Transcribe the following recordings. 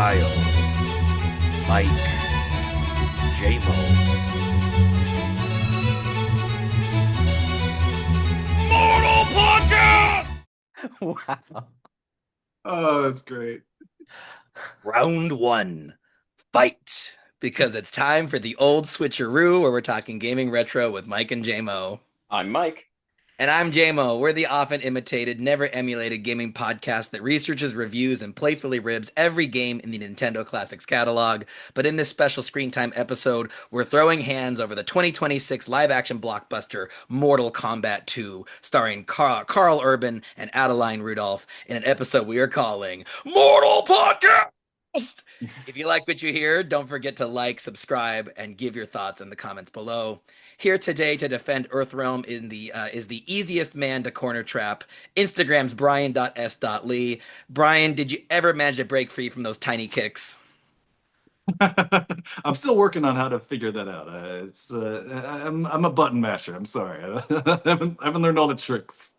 Kyle, Mike, J-Mo. Mortal Podcast! Wow. Oh, that's great. Round one, fight. Because it's time for the old switcheroo where we're talking gaming retro with Mike and J-Mo. I'm Mike. And I'm J-Mo. We're the often imitated, never emulated gaming podcast that researches, reviews, and playfully ribs every game in the Nintendo Classics catalog. But in this special Screentime episode, we're throwing hands over the 2026 live-action blockbuster Mortal Kombat 2, starring Carl Urban and Adeline Rudolph, in an episode we are calling Mortal Podcast! If you like what you hear, don't forget to like, subscribe, and give your thoughts in the comments below. Here today to defend Earthrealm is the easiest man to corner trap, Instagram's Bryan.S.Lee. Bryan, did you ever manage to break free from those tiny kicks? I'm still working on how to figure that out. I'm a button masher. I'm sorry. I haven't learned all the tricks.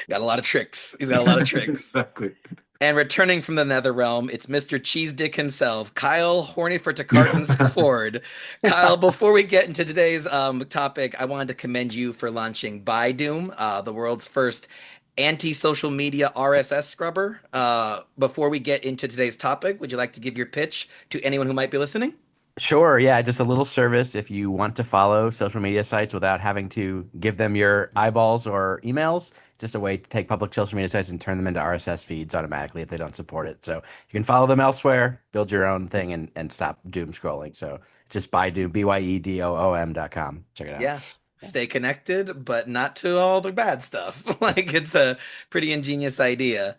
Got a lot of tricks. He's got a lot of tricks. Exactly. And returning from the Nether Realm, it's Mr. Cheese Dick himself, Kyle Horny for Takartans Ford. Kyle, before we get into today's topic, I wanted to commend you for launching ByeDoom, the world's first anti-social media RSS scrubber. Before we get into today's topic, would you like to give your pitch to anyone who might be listening? Sure, yeah, just a little service if you want to follow social media sites without having to give them your eyeballs or emails. Just a way to take public social media sites and turn them into RSS feeds automatically if they don't support it. So you can follow them elsewhere, build your own thing, and stop doom scrolling. So it's just ByeDoom, BYEDOOM.com. Check it out. Yeah. Stay connected, but not to all the bad stuff. Like, it's a pretty ingenious idea.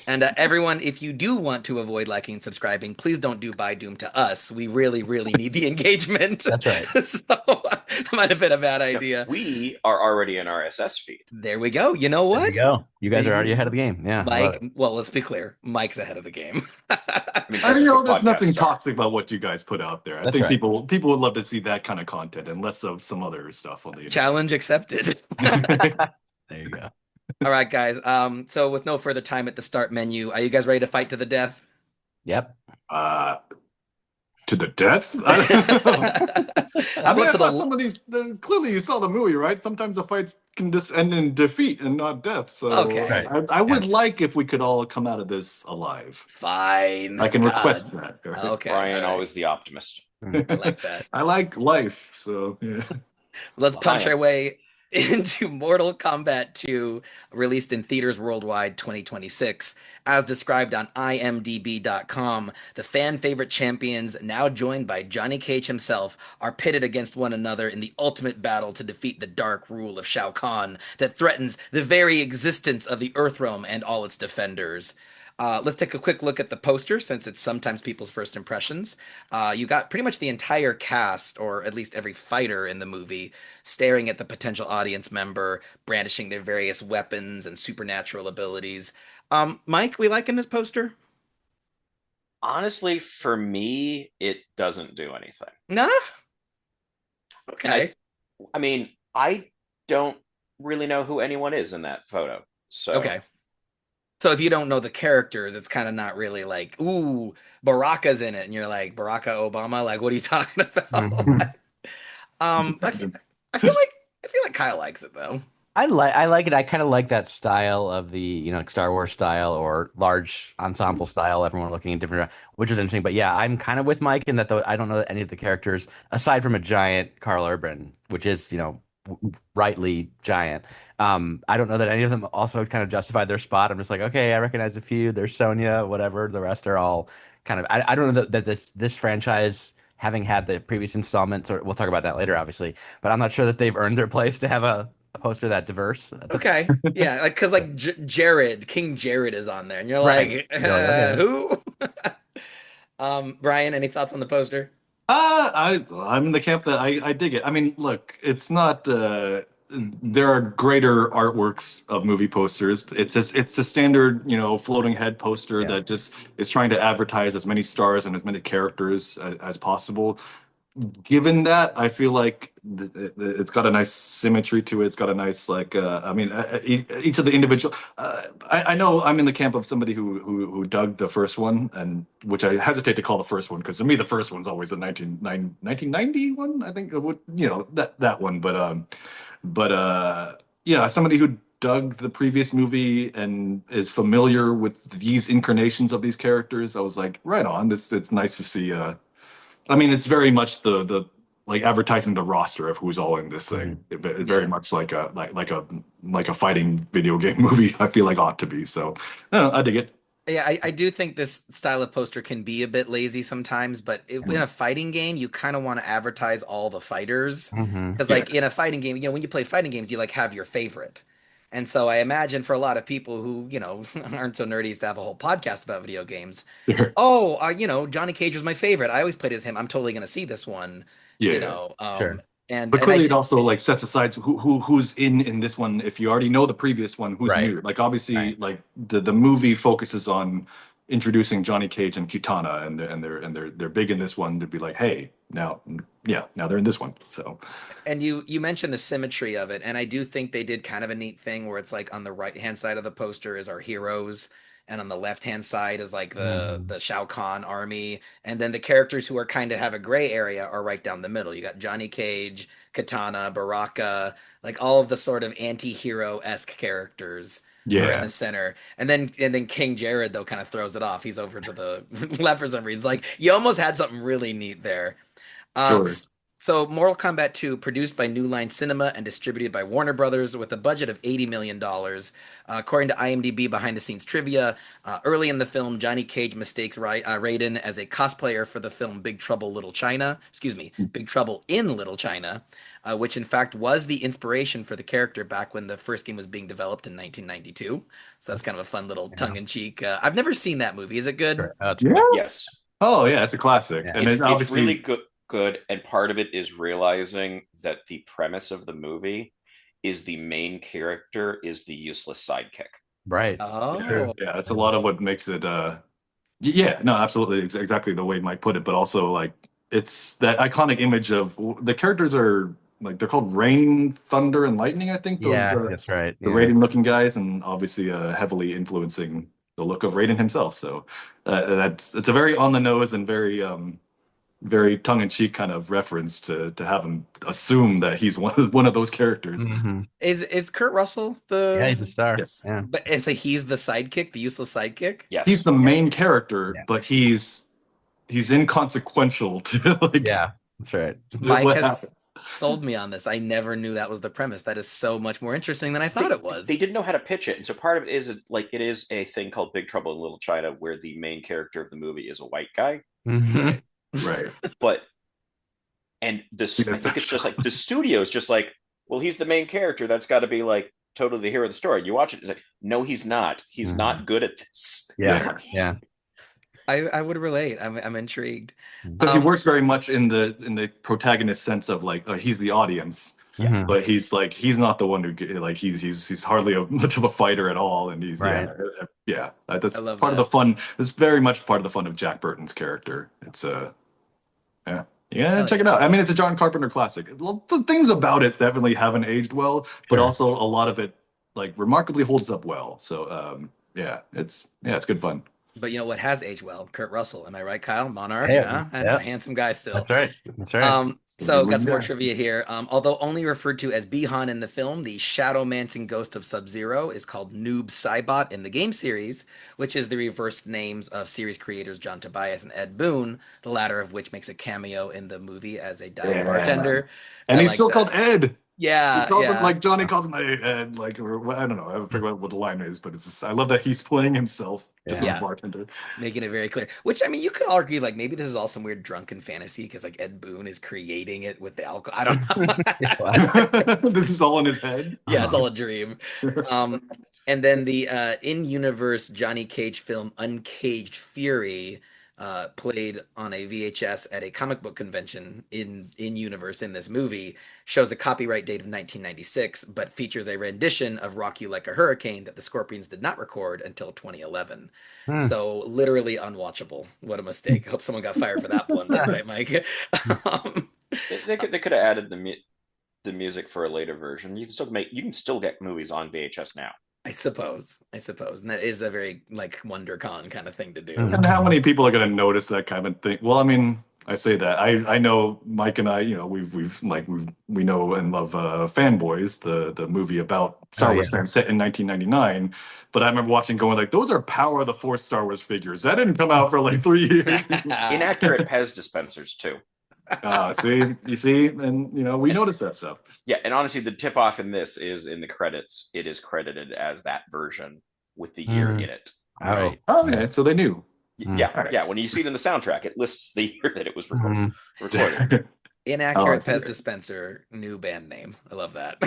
And everyone, if you do want to avoid liking and subscribing, please don't do ByeDoom to us. We really, really need the engagement. That's right. So it might have been a bad idea. We are already an RSS feed. There we go. You know There what? you go. You guys are already ahead of the game. Yeah. love Mike, it. well, let's be clear. Mike's ahead of the game. I mean, I this is know a there's podcast nothing star. toxic about what you guys put out there. I That's think right. people would love to see that kind of content and less of some other stuff on the Challenge accepted. internet. There you go. All right, guys. So with no further time at the start menu, are you guys ready to fight to the death? Yep. To the death? How I about to thought the some of these, clearly you saw the movie, right? Sometimes the fights can just end in defeat and not death. So Okay. Right. I would like if we could all come out of this alive. fine? I can God. request that. Okay. Brian, all right. always the optimist. I like that. I like life, so yeah. Let's punch Fine. our way into Mortal Kombat 2, released in theaters worldwide 2026. As described on IMDB.com, the fan favorite champions, now joined by Johnny Cage himself, are pitted against one another in the ultimate battle to defeat the dark rule of Shao Kahn that threatens the very existence of the Earthrealm and all its defenders. Let's take a quick look at the poster, since it's sometimes people's first impressions. You got pretty much the entire cast, or at least every fighter in the movie, staring at the potential audience member, brandishing their various weapons and supernatural abilities. Mike, we liking this poster? Honestly, for me, it doesn't do anything. Nah? And Okay. I mean, I don't really know who anyone is in that photo. So Okay. So if you don't know the characters, it's kind of not really like, ooh, Baraka's in it, and you're like, Baraka Obama, like, what are you talking about? I feel like Kyle likes it though. I like it. I kind of like that style of the, like Star Wars style or large ensemble style, everyone looking in different, which is interesting. But yeah, I'm kind of with Mike in that though I don't know that any of the characters, aside from a giant Carl Urban, which is, rightly giant. I don't know that any of them also kind of justify their spot. I'm just like, okay, I recognize a few. There's Sonya, whatever. The rest are all kind of. I don't know that this franchise, having had the previous installments, or we'll talk about that later, obviously. But I'm not sure that they've earned their place to have a poster that diverse. Okay, yeah, like because like King Jared is on there, and you're Right. like, You're like, okay. who? Brian, any thoughts on the poster? I'm in the camp that I dig it. I mean, look, it's not. There are greater artworks of movie posters. It's a standard, floating head poster Yeah. that just is trying to advertise as many stars and as many characters as possible. Given that, I feel like it's got a nice symmetry to it. It's got a nice like I mean each of the individual. I know I'm in the camp of somebody who dug the first one, and which I hesitate to call the first one because to me the first one's always a 1990 one. I think that one, but yeah, somebody who dug the previous movie and is familiar with these incarnations of these characters, I was like, right on. This it's nice to see. I mean, it's very much the like advertising the roster of who's all in this thing. Mhm. It's very Yeah. much like a fighting video game movie. I feel like ought to be. So, no, I dig it. Yeah, I do think this style of poster can be a bit lazy sometimes, but in a fighting game, you kind of want to advertise all the fighters. Hmm. Because, Yeah, like, in a fighting game, when you play fighting games, you, like, have your favorite. And so I imagine for a lot of people who, aren't so nerdy as to have a whole podcast about video games, sure. oh, Johnny Cage was my favorite. I always played as him. I'm totally going to see this one, Yeah, you yeah. know. Sure. And But and I clearly, it do also like sets aside who's in this one. If you already know the previous one, who's Right. new? Like obviously, Right. like the movie focuses on introducing Johnny Cage and Kitana, and they're big in this one to be like, hey, now, yeah, now they're in this one. So And you mentioned the symmetry of it, and I do think they did kind of a neat thing where it's like on the right hand side of the poster is our heroes, and on the left hand side is like the Hmm. the Shao Kahn army, and then the characters who are kind of have a gray area are right down the middle. You got Johnny Cage, Katana, Baraka, like all of the sort of anti-hero-esque characters are in yeah, the center. And then King Jared though kind of throws it off. He's over to the left for some reason. Like you almost had something really neat there. Uh, sure. s- so Mortal Kombat 2, produced by New Line Cinema and distributed by Warner Brothers with a budget of $80 million. According to IMDb behind the scenes trivia, early in the film, Johnny Cage mistakes Raiden as a cosplayer for the film Big Trouble Little China, excuse me, Big Trouble in Little China, which in fact was the inspiration for the character back when the first game was being developed in 1992. So that's That's, kind of a fun little yeah. tongue-in-cheek. I've never seen that movie. Is it good? Sure. Oh, it's Yeah. great. Yes. Oh yeah, it's a classic, Yeah. and It's it it's really obviously good, and part of it is realizing that the premise of the movie is the main character is the useless sidekick. Right. It's yeah, Oh, true. yeah, it's a lot of what makes it. Yeah, no, absolutely, exactly the way Mike put it. But also like it's that iconic image of the characters are like they're called Rain, Thunder, and Lightning. I think those Yeah, that's right. the Yeah. Raiden looking guys, and obviously heavily influencing the look of Raiden himself. So that's it's a very on the nose and very tongue in cheek kind of reference to have him assume that he's one of those characters. Hmm. is Kurt Russell Yeah, the he's a star. Yes, Yeah. But and so he's the sidekick, the useless sidekick. he's Yes. the main character, Yeah. but he's inconsequential to like Yeah. That's right. Mike what has happens. sold me on this. I never knew that was the premise. That is so much more interesting than I thought They, it they was. didn't know how to pitch it, and so part of it is like it is a thing called Big Trouble in Little China, where the main character of the movie is a white guy, Hmm. Right. Right. but and this I Yes, think that's it's just like the studio's just like, well, he's the main character. That's got to be like totally the hero of the story. You watch it, like, no, he's not. He's Hmm. not good at this. Yeah. yeah. Yeah. I would relate. I'm intrigued. So he Um, works very much in the protagonist sense of like he's the audience, Yeah. Hmm. but he's not the one who like he's hardly much of a fighter at all, and he's Right. yeah I that's love part of the that. fun. It's very much part of the fun of Jack Burton's character. It's yeah. Yeah, Hell check yeah. it out. I mean, it's a John Carpenter classic. Well, the things about it definitely haven't aged well, but Sure. also a lot of it like remarkably holds up well. So, it's good fun. But you know what has aged well? Kurt Russell. Am I right, Kyle? Monarch. Yeah. Yeah, that's Yeah. a handsome guy still. That's right. That's right. So got some more Yeah. trivia here. Although only referred to as Bihan in the film, the Shadow-mancing ghost of Sub-Zero is called Noob Saibot in the game series, which is the reversed names of series creators John Tobias and Ed Boon, the latter of which makes a cameo in the movie as a dive Yeah. bartender. And I he's like still that. called Ed. He Yeah, calls him yeah. like Johnny calls him Ed, like or I don't know. I forget what the line is, but it's just, I love that he's playing himself just as a Yeah. Yeah, bartender. making it very clear. Which I mean, you could argue like maybe this is all some weird drunken fantasy because like Ed Boon is creating it with the alcohol. I don't know. Well, This is all in his head. Yeah, it's all a dream. Um, and then the in-universe Johnny Cage film Uncaged Fury, played on a VHS at a comic book convention in universe in this movie, shows a copyright date of 1996, but features a rendition of Rock You Like a Hurricane that the Scorpions did not record until 2011. hmm. So literally unwatchable. What a mistake. Hope someone got fired for that blunder, right, Mike? Um, They could have added the music for a later version. You can still get movies on VHS now. I suppose, and that is a very like WonderCon kind of thing to do. And how many people are going to notice that kind of thing? Well, I mean, I say that I know Mike and I, we know and love Fanboys, the movie about Oh Star yeah. Wars fans set in 1999. But I remember watching, going like, those are Power of the Force Star Wars figures. That didn't come out for like 3 years. Inaccurate Pez dispensers too. See, you see, and we notice that stuff. Yeah, and honestly, the tip off in this is in the credits. It is credited as that version with the year in it. Oh. Right. Oh, yeah, so they knew. Yeah, yeah. When you see it in the soundtrack, it lists the year that it was recorded. Inaccurate Oh, Pez dispenser, new band name. I love that.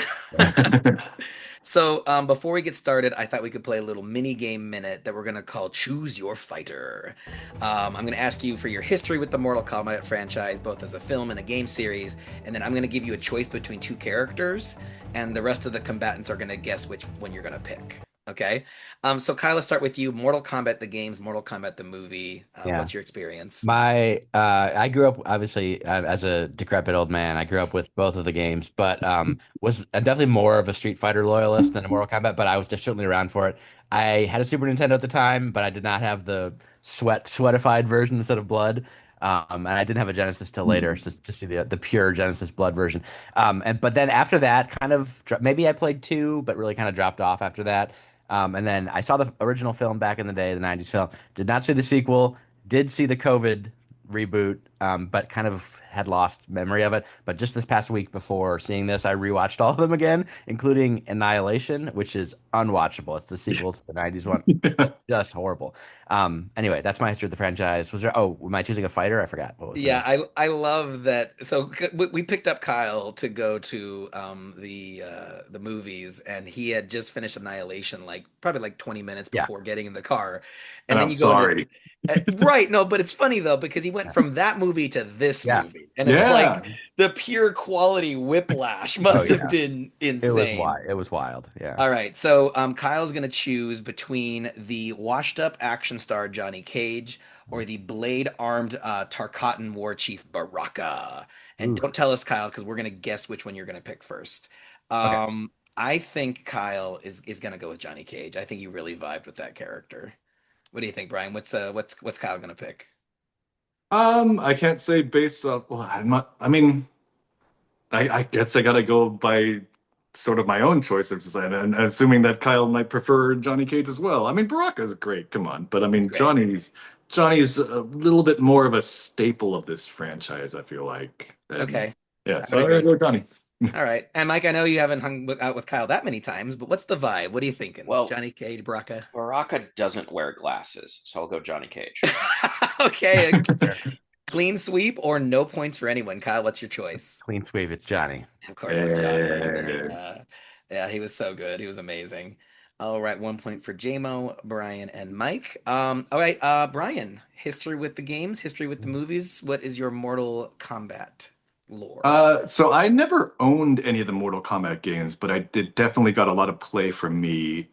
So, before we get started, I thought we could play a little mini game minute that we're gonna call Choose Your Fighter. I'm gonna ask you for your history with the Mortal Kombat franchise, both as a film and a game series, and then I'm gonna give you a choice between two characters, and the rest of the combatants are gonna guess which one you're gonna pick. Okay? So Kyle, let's start with you. Mortal Kombat the games, Mortal Kombat the movie. Yeah. What's your experience? I grew up obviously as a decrepit old man. I grew up with both of the games, but was definitely more of a Street Fighter loyalist than a Mortal Kombat. But I was just certainly around for it. I had a Super Nintendo at the time, but I did not have the sweatified version instead of blood. And I didn't have a Genesis till later to see the pure Genesis blood version. But then after that, kind of maybe I played two, but really kind of dropped off after that. And then I saw the original film back in the day, the '90s film. Did not see the sequel. Did see the COVID reboot, but kind of had lost memory of it. But just this past week before seeing this, I rewatched all of them again, including Annihilation, which is unwatchable. It's the sequel to the '90s one. Just horrible. Anyway, that's my history of the franchise. Was there? Oh, am I choosing a fighter? I forgot. What was the Yeah, name? I love that. So we picked up Kyle to go to the movies, and he had just finished Annihilation, like probably like 20 minutes Yeah. before getting in the car, And and then I'm you go into sorry. right. No, but it's funny though because he went from that movie to this Yeah. movie, and it's like Yeah. the pure quality whiplash Oh must have yeah. been It was insane. wild. It was wild. Yeah. All right, so Kyle's gonna choose between the washed-up action star Johnny Cage or the blade-armed Tarkatan war chief Baraka. And Ooh. don't tell us, Kyle, because we're gonna guess which one you're gonna pick first. Okay. I think Kyle is gonna go with Johnny Cage. I think he really vibed with that character. What do you think, Brian? What's Kyle gonna pick? I can't say based off. Well, I'm not. I mean, I guess I gotta go by sort of my own choice of design, and assuming that Kyle might prefer Johnny Cage as well. I mean, Baraka's great. Come on, but I He's mean, great. Johnny's a little bit more of a staple of this franchise. I feel like. And Okay, yeah, I would so I'm gonna agree. go with Johnny. All right, and Mike, I know you haven't hung out with Kyle that many times, but what's the vibe? What are you thinking? Well, Johnny Cage, Baraka? Baraka doesn't wear glasses, so I'll go Johnny Cage. Okay, clean sweep or no points for anyone. Kyle, what's your choice? Clean sweep. It's Johnny. Of course, it's Johnny. Eh, Yeah, he was so good. He was amazing. All right, 1 point for JMO, Brian, and Mike. All right, Brian, history with the games, history with the movies. What is your Mortal Kombat lore? so I never owned any of the Mortal Kombat games, but I did definitely got a lot of play from me,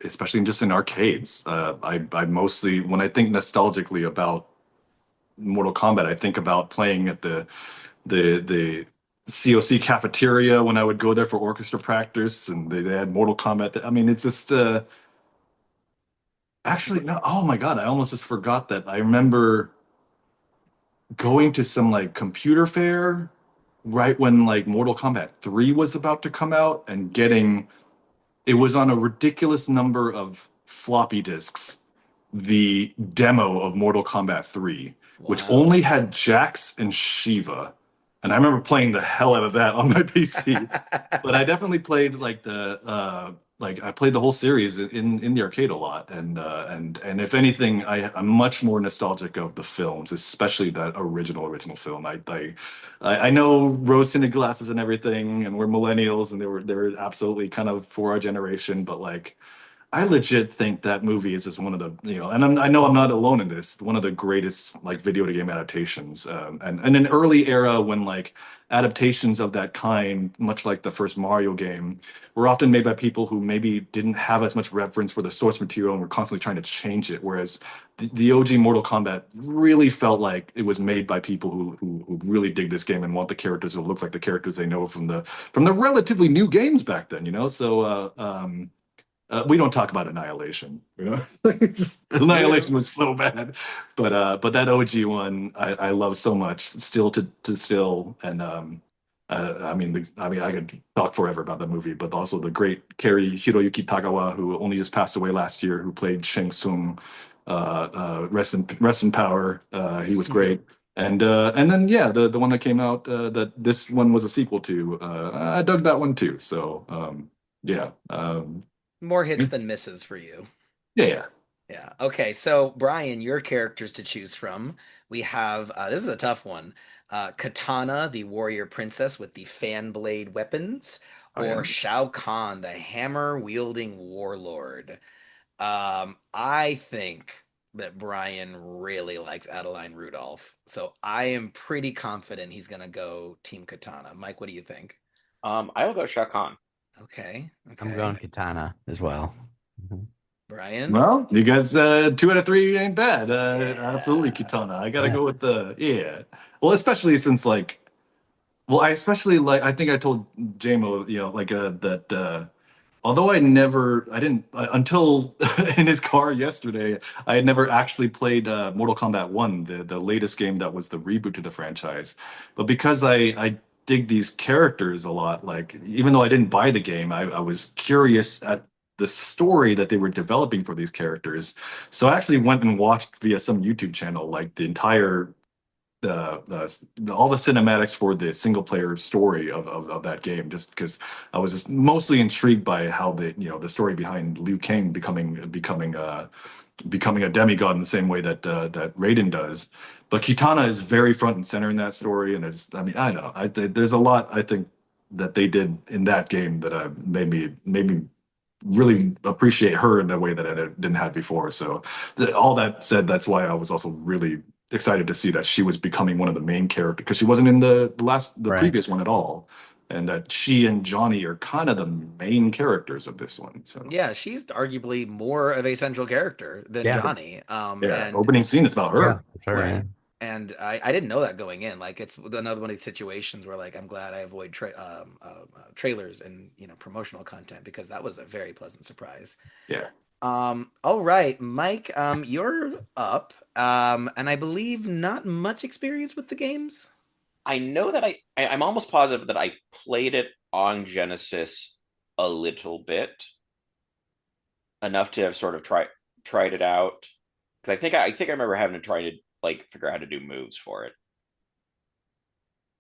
especially just in arcades. I mostly, when I think nostalgically about Mortal Kombat, I think about playing at the COC cafeteria when I would go there for orchestra practice, and they had Mortal Kombat. I mean, it's just actually no. Oh my God, I almost just forgot that. I remember going to some like computer fair right when like Mortal Kombat 3 was about to come out and getting it was on a ridiculous number of floppy disks, the demo of Mortal Kombat 3, which Wow. only had Jax and Shiva. And I remember playing the hell out of that on my PC. But I definitely played like I played the whole series in the arcade a lot, and if anything, I'm much more nostalgic of the films, especially that original film. I know rose tinted glasses and everything, and we're millennials, and they were absolutely kind of for our generation, but like I legit think that movie is just one of the, and I know I'm not alone in this, one of the greatest like video game adaptations. And an early era when like adaptations of that kind, much like the first Mario game, were often made by people who maybe didn't have as much reference for the source material and were constantly trying to change it. Whereas the OG Mortal Kombat really felt like it was made by people who really dig this game and want the characters to look like the characters they know from the relatively new games back then, So we don't talk about Annihilation, Annihilation was so bad, but that OG one I love so much still to still, and I mean I could talk forever about that movie, but also the great Cary Hiroyuki Tagawa, who only just passed away last year, who played Shang Tsung, rest in power. He was great. And then yeah, the one that came out that this one was a sequel to, I dug that one too. So yeah. More hits than misses for you. Yeah, yeah. Yeah. Okay. So, Brian, your characters to choose from. We have this is a tough one. Katana, the warrior princess with the fan blade weapons, Oh yeah. or Shao Kahn, the hammer wielding warlord. I think that Brian really likes Adeline Rudolph, so I am pretty confident he's gonna go Team Katana. Mike, what do you think? I will go Shao Kahn. Okay. I'm Okay. going Katana as well. Mhm. Brian? Well, you guys, 2 out of 3 ain't bad. Absolutely, Yeah. Kitana. I gotta go Yes. with the yeah. Well, especially since like, well, I especially like. I think I told JMO, like that. Although I didn't until in his car yesterday. I had never actually played Mortal Kombat 1, the latest game that was the reboot to the franchise. But because I dig these characters a lot, like even though I didn't buy the game, I was curious at the story that they were developing for these characters. So I actually went and watched via some YouTube channel like the entire all the cinematics for the single player story of that game, just because I was just mostly intrigued by how the story behind Liu Kang becoming a demigod in the same way that Raiden does. But Kitana is very front and center in that story, and it's, I mean, I don't know, there's a lot I think that they did in that game that made me really appreciate her in a way that I didn't have before. So all that said, that's why I was also really excited to see that she was becoming one of the main characters, because she wasn't in the Right. previous one at all, and that she and Johnny are kind of the main characters of this one. So Yeah, she's arguably more of a central character than Yeah. Johnny. yeah, And opening scene is about Yeah. her. That's her. right. Yeah. And I didn't know that going in. Like it's another one of these situations where like I'm glad I avoid trailers and promotional content because that was a very pleasant surprise. Yeah. All right, Mike, you're up. And I believe not much experience with the games. I know that I'm almost positive that I played it on Genesis a little bit, enough to have sort of tried it out. Because I think I remember having to try to like figure out how to do moves for it.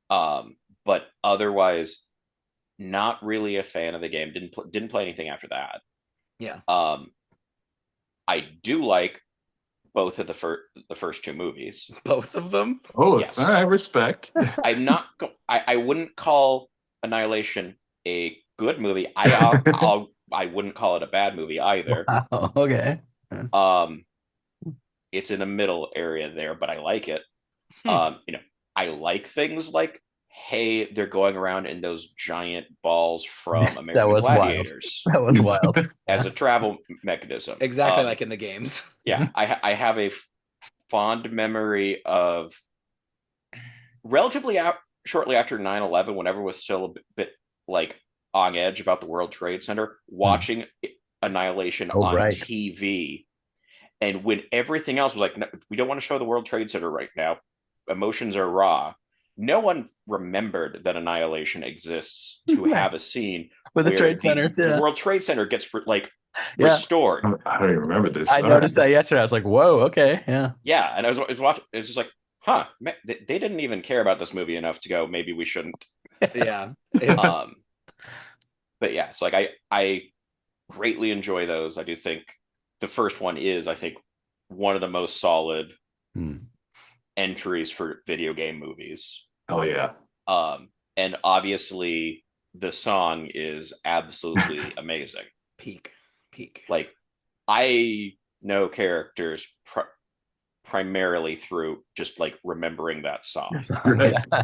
But otherwise, not really a fan of the game. Didn't play anything after that. Yeah. I do like both of the first two movies. Both of them? Oh, all Yes, right, respect. I'm not. I wouldn't call Annihilation a good movie. I wouldn't call it a bad movie either. Wow. Okay. Um, it's in a middle area there, but I like it. Hmm. I like things like, hey, they're going around in those giant balls from Yes, that American was wild. Gladiators That was wild. as Yeah. a travel mechanism. Exactly like in the games. Yeah, I have a fond memory of relatively shortly after 9/11, when everyone was still a bit like on edge about the World Trade Center, Hmm. watching Annihilation Oh, on right. TV. And when everything else was like, no, we don't want to show the World Trade Center right now, emotions are raw. No one remembered that Annihilation exists to Right. have a scene With the where trade the centers. the Yeah. World Trade Center gets like Yeah. restored. I don't even remember this. I All right. noticed that yesterday. I was like, whoa, okay. Yeah. Yeah, and I was watching. It was just like, huh, man, they didn't even care about this movie enough to go, maybe we shouldn't. Yeah. It's Um, but yeah, so like I greatly enjoy those. I do think the first one is, I think, one of the most solid Hmm. entries for video game movies. Oh yeah. And obviously the song is absolutely amazing. peak. Peak. Like I know characters primarily through just like remembering that song. Right. Yeah.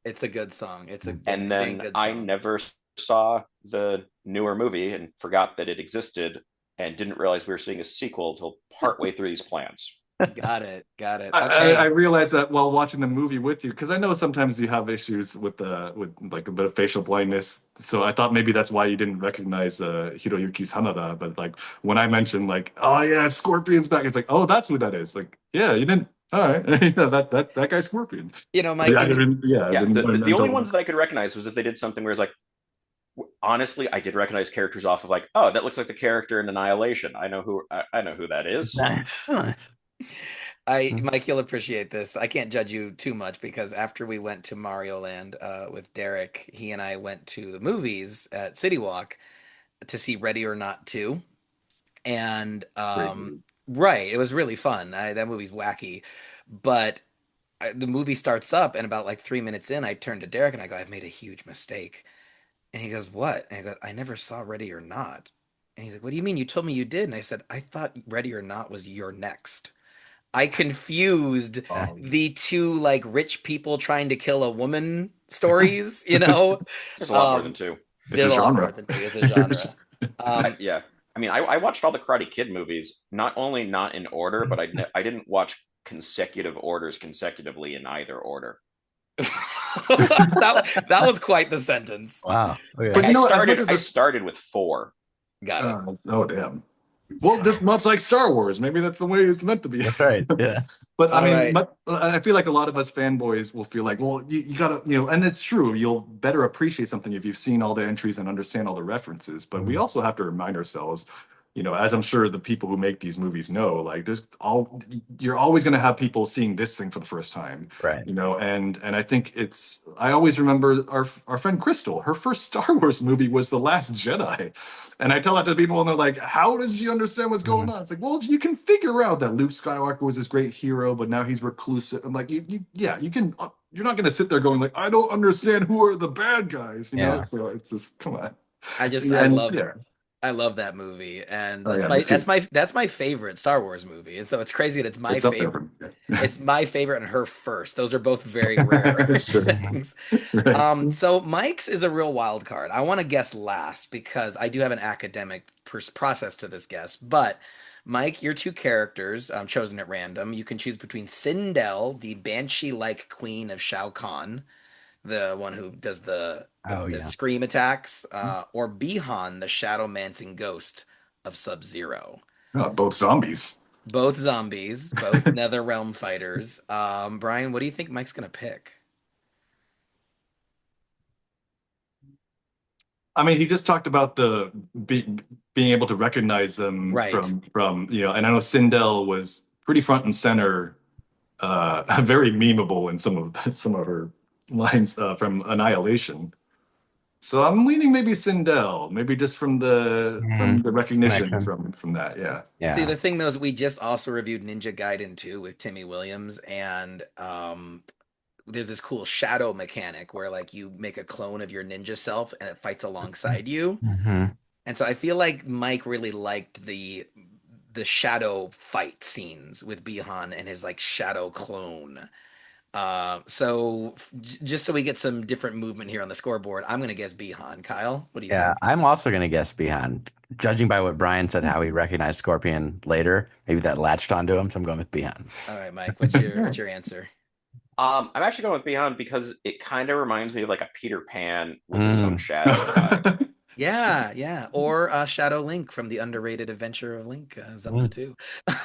It's a good song. It's a And dang then good I song. never saw the newer movie and forgot that it existed and didn't realize we were seeing a sequel until partway through these plans. Got it. Got it. I Okay. realized that while watching the movie with you, because I know sometimes you have issues with like a bit of facial blindness. So I thought maybe that's why you didn't recognize Hiroyuki's Hanada. But like when I mentioned like, oh yeah, Scorpion's back, it's like, oh, that's who that is. Like, yeah, you didn't. All right, yeah, that guy's Scorpion. Mike, I didn't. Yeah, I Yeah, didn't the only until ones that I could recognize was if they did something where it's like, honestly, I did recognize characters off of like, oh, that looks like the character in Annihilation. I know who that is. Nice. Nice. Mike, you'll appreciate this. I can't judge you too much because after we went to Mario Land with Derek, he and I went to the movies at City Walk to see Ready or Not 2. And great movie. right, it was really fun. That movie's wacky, but the movie starts up, and about like 3 minutes in, I turn to Derek and I go, "I've made a huge mistake." And he goes, "What?" And I go, "I never saw Ready or Not." And he's like, "What do you mean? You told me you did." And I said, "I thought Ready or Not was Your Next." I confused Um, the two like rich people trying to kill a woman stories, you know? There's a lot more than Um, two. it's a there's a lot more genre. than two. It's a genre. Um, Yeah, I mean, I watched all the Karate Kid movies, not only not in order, but I didn't watch consecutive orders consecutively in either order. that was quite the sentence. Wow. But Okay. you know, as much as I this, started with four. Got it. oh damn. Well, just much like Star Wars, maybe that's the way it's meant to be. That's right. Yeah. But I All mean, right. I feel like a lot of us fanboys will feel like, well, you gotta, and it's true. You'll better appreciate something if you've seen all the entries and understand all the references. But we also have to remind ourselves, as I'm sure the people who make these movies know, like you're always gonna have people seeing this thing for the first time, Right. and I think I always remember our friend Crystal, her first Star Wars movie was The Last Jedi. And I tell that to people, and they're like, "How does she understand what's going Mhm. on?" It's like, well, you can figure out that Luke Skywalker was this great hero, but now he's reclusive. And like, yeah, you can. You're not going to sit there going like, "I don't understand who are the bad guys," Yeah. So it's just, come on. I And love yeah, I love that movie, and oh yeah, me too. that's my favorite Star Wars movie, and so it's crazy that it's my It's up there. favorite. It's my favorite and her first. Those are both very rare Sure. Mhm. things. Right. So Mike's is a real wild card. I want to guess last because I do have an academic process to this guess. But Mike, your two characters, chosen at random. You can choose between Sindel, the banshee-like queen of Shao Kahn, the one who does Oh the yeah. scream attacks, or Bihan, the shadow-mancing ghost of Sub-Zero. Both zombies. Both zombies, both Netherrealm fighters. Brian, what do you think Mike's gonna pick? I mean, he just talked about being able to recognize them Right. from and I know Sindel was pretty front and center, very memeable in some of her lines from Annihilation. So I'm leaning maybe Sindel, maybe just from Mhm. the recognition Connection. from that. Yeah. See, Yeah. the thing though is we just also reviewed Ninja Gaiden 2 with Timmy Williams, and there's this cool shadow mechanic where like you make a clone of your ninja self and it fights alongside you. Hmm. And so I feel like Mike really liked the shadow fight scenes with Bihan and his like shadow clone. Just so we get some different movement here on the scoreboard, I'm gonna guess Bihan. Kyle, what do you Yeah. think? I'm also gonna guess behind. Judging by what Brian said, how he recognized Scorpion later, maybe that latched onto him. So I'm going with behind. All right, Mike, what's your answer? I'm actually going with Beyond because it kind of reminds me of like a Peter Pan with his own Mm. shadow vibe. Yeah, yeah. Or Shadow Link from the underrated Adventure of Link, Zelda Mm. 2.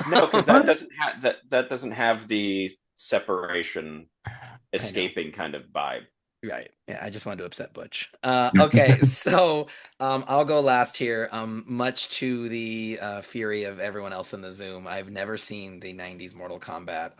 No, because that doesn't have that doesn't have the separation I know. escaping kind of vibe. Right. Yeah, I just wanted to upset Butch. Okay, so I'll go last here. Much to the fury of everyone else in the Zoom, I've never seen the '90s Mortal Kombat.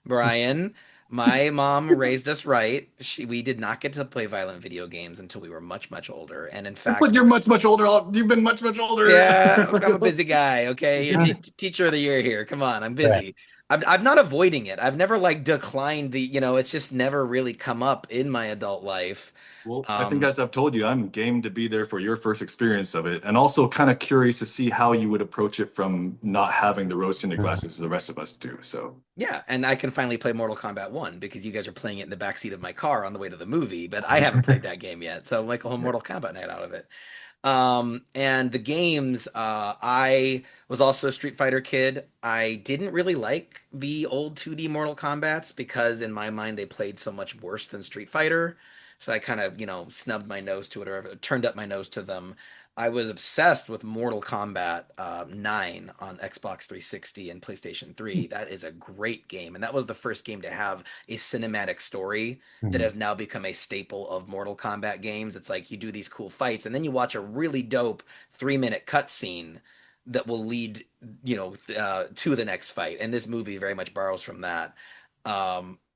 Brian, my mom raised us right. We did not get to play violent video games until we were much, much older. And in fact, But you're much older. You've been much older. yeah, I'm a busy guy. Okay, you're teacher of the year here. Come on, I'm Right. busy. I'm not avoiding it. I've never like declined the, it's just never really come up in my adult life. Well, I think Um, as I've told you, I'm game to be there for your first experience of it, and also kind of curious to see how you would approach it from not having the rose-tinted Mhm. glasses the rest of us do. So, yeah, and I can finally play Mortal Kombat 1 because you guys are playing it in the backseat of my car on the way to the movie, but I haven't played that game yet. So like a whole yeah. Mortal Kombat night out of it. And the games, I was also a Street Fighter kid. I didn't really like the old 2D Mortal Kombats because in my mind they played so much worse than Street Fighter. So I kind of, snubbed my nose to it or turned up my nose to them. I was obsessed with Mortal Kombat 9 on Xbox 360 and PlayStation 3. That is a great game, and that was the first game to have a cinematic story that Mhm. has now become a staple of Mortal Kombat games. It's like you do these cool fights, and then you watch a really dope 3-minute cutscene that will lead, to the next fight. And this movie very much borrows from that.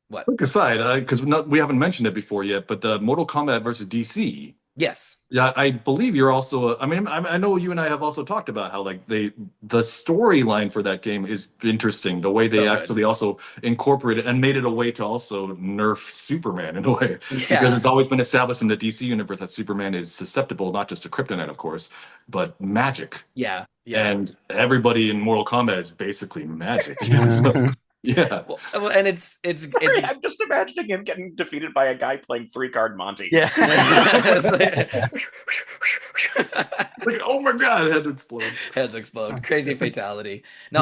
What? Quick aside, because we haven't mentioned it before yet, but Mortal Kombat versus DC. Yes, Yeah, I believe you're also. I mean, I know you and I have also talked about how like the storyline for that game is interesting. The way they so good. actually also incorporated and made it a way to also nerf Superman in a way, because Yeah, it's always been established in the DC universe that Superman is susceptible not just to kryptonite, of course, but magic, yeah, yeah. and everybody in Mortal Kombat is basically magic. So Mhm. yeah, And it's Sorry, I'm just imagining him getting defeated by a guy playing three card Monty. Yeah. it's like- like oh my god, it had to explode. Heads explode. Crazy fatality. No,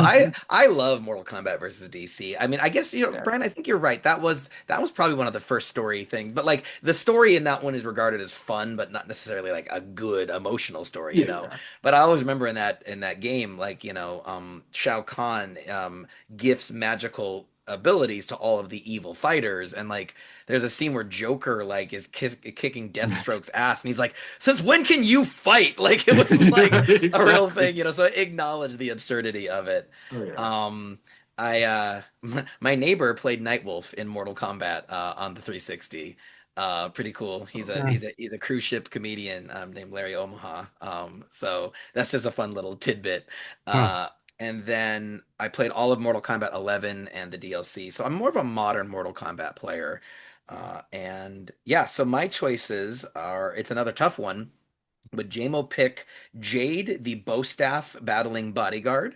I love Mortal Kombat versus DC. I mean, I guess Yeah. Brian, I think you're right. That was probably one of the first story things. But like the story in that one is regarded as fun, but not necessarily like a good emotional story. Yeah. But I always remember in that game, like, Shao Kahn gifts magical abilities to all of the evil fighters, and like there's a scene where Joker like is kicking Deathstroke's ass, and he's like, "Since when can you fight?" Like it was like a real Exactly. thing. So acknowledge the absurdity of it. Oh yeah. Um, I my neighbor played Nightwolf in Mortal Kombat on the 360. Pretty cool. He's a Mhm. he's a he's a cruise ship comedian named Larry Omaha. So that's just a fun little tidbit. Huh. And then I played all of Mortal Kombat 11 and the DLC. So I'm more of a modern Mortal Kombat player. And yeah, so my choices are, it's another tough one. Would JMO pick Jade, the bow staff battling bodyguard,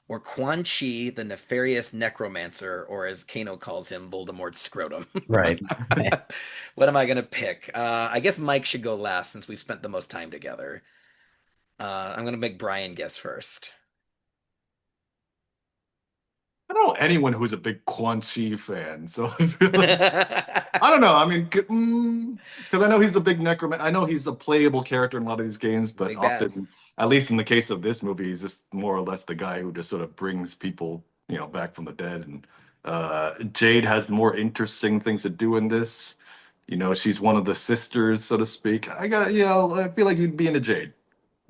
or Quan Chi, the nefarious necromancer, or as Kano calls him, Voldemort's scrotum? Right. What am I gonna pick? I guess Mike should go last since we've spent the most time together. I'm gonna make Brian guess first. I don't know anyone who's a big Quan Chi fan, so I feel like I don't know. I mean, because I know he's the big necromancer. I know he's a playable character in a lot of these games, but Big bad. often, at least in the case of this movie, he's just more or less the guy who just sort of brings people, back from the dead. And Jade has more interesting things to do in this. She's one of the sisters, so to speak. I feel like you'd be into Jade.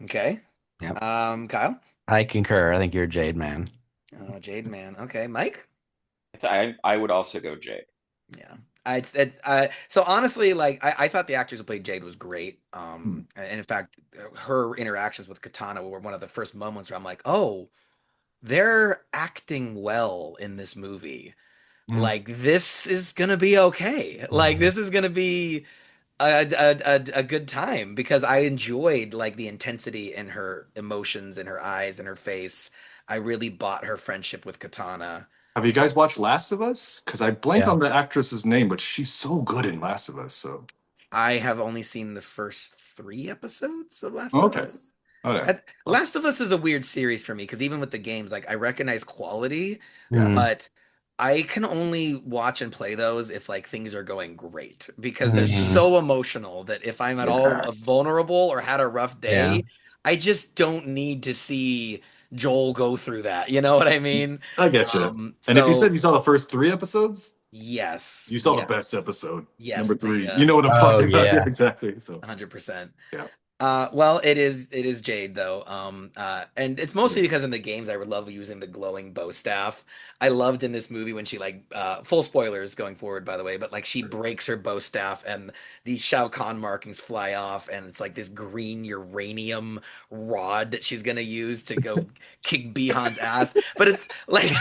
Okay. Yep. Kyle? I concur. I think you're a Jade man. Oh, Jade Man. Okay, Mike? I would also go Jade. Yeah. So honestly, like I thought the actors who played Jade was great. Hmm. And in fact, her interactions with Katana were one of the first moments where I'm like, oh, they're acting well in this movie. Mm. Like this is gonna be okay. Like Mhm. this is gonna be a good time because I enjoyed like the intensity in her emotions, in her eyes, in her face. I really bought her friendship with Katana. Have you guys watched Last of Us? Because I blank Yeah. on the actress's name, but she's so good in Last of Us. So, I have only seen the first 3 episodes of Last of okay. Us. Okay. Well, Last of Us is a weird series for me because even with the games, like I recognize quality, yeah. Mm. but I can only watch and play those if like things are going great because they're Mhm. so emotional that if I'm at all Yeah. vulnerable or had a rough Yeah. day, I just don't need to see Joel go through that. You know what I mean? I get you. And if you said So you saw the first 3 episodes, yes, you saw the best yes, episode, yes, number the three. You know what I'm Oh talking about? Yeah, yeah. exactly. So, 100%. yeah. Well, it is Jade though. And it's mostly Yeah. because in the games I would love using the glowing bow staff. I loved in this movie when she like full spoilers going forward by the way, but like she breaks her bow staff and these Shao Kahn markings fly off and it's like this green uranium rod that she's gonna use to go kick Bihan's ass. But it's like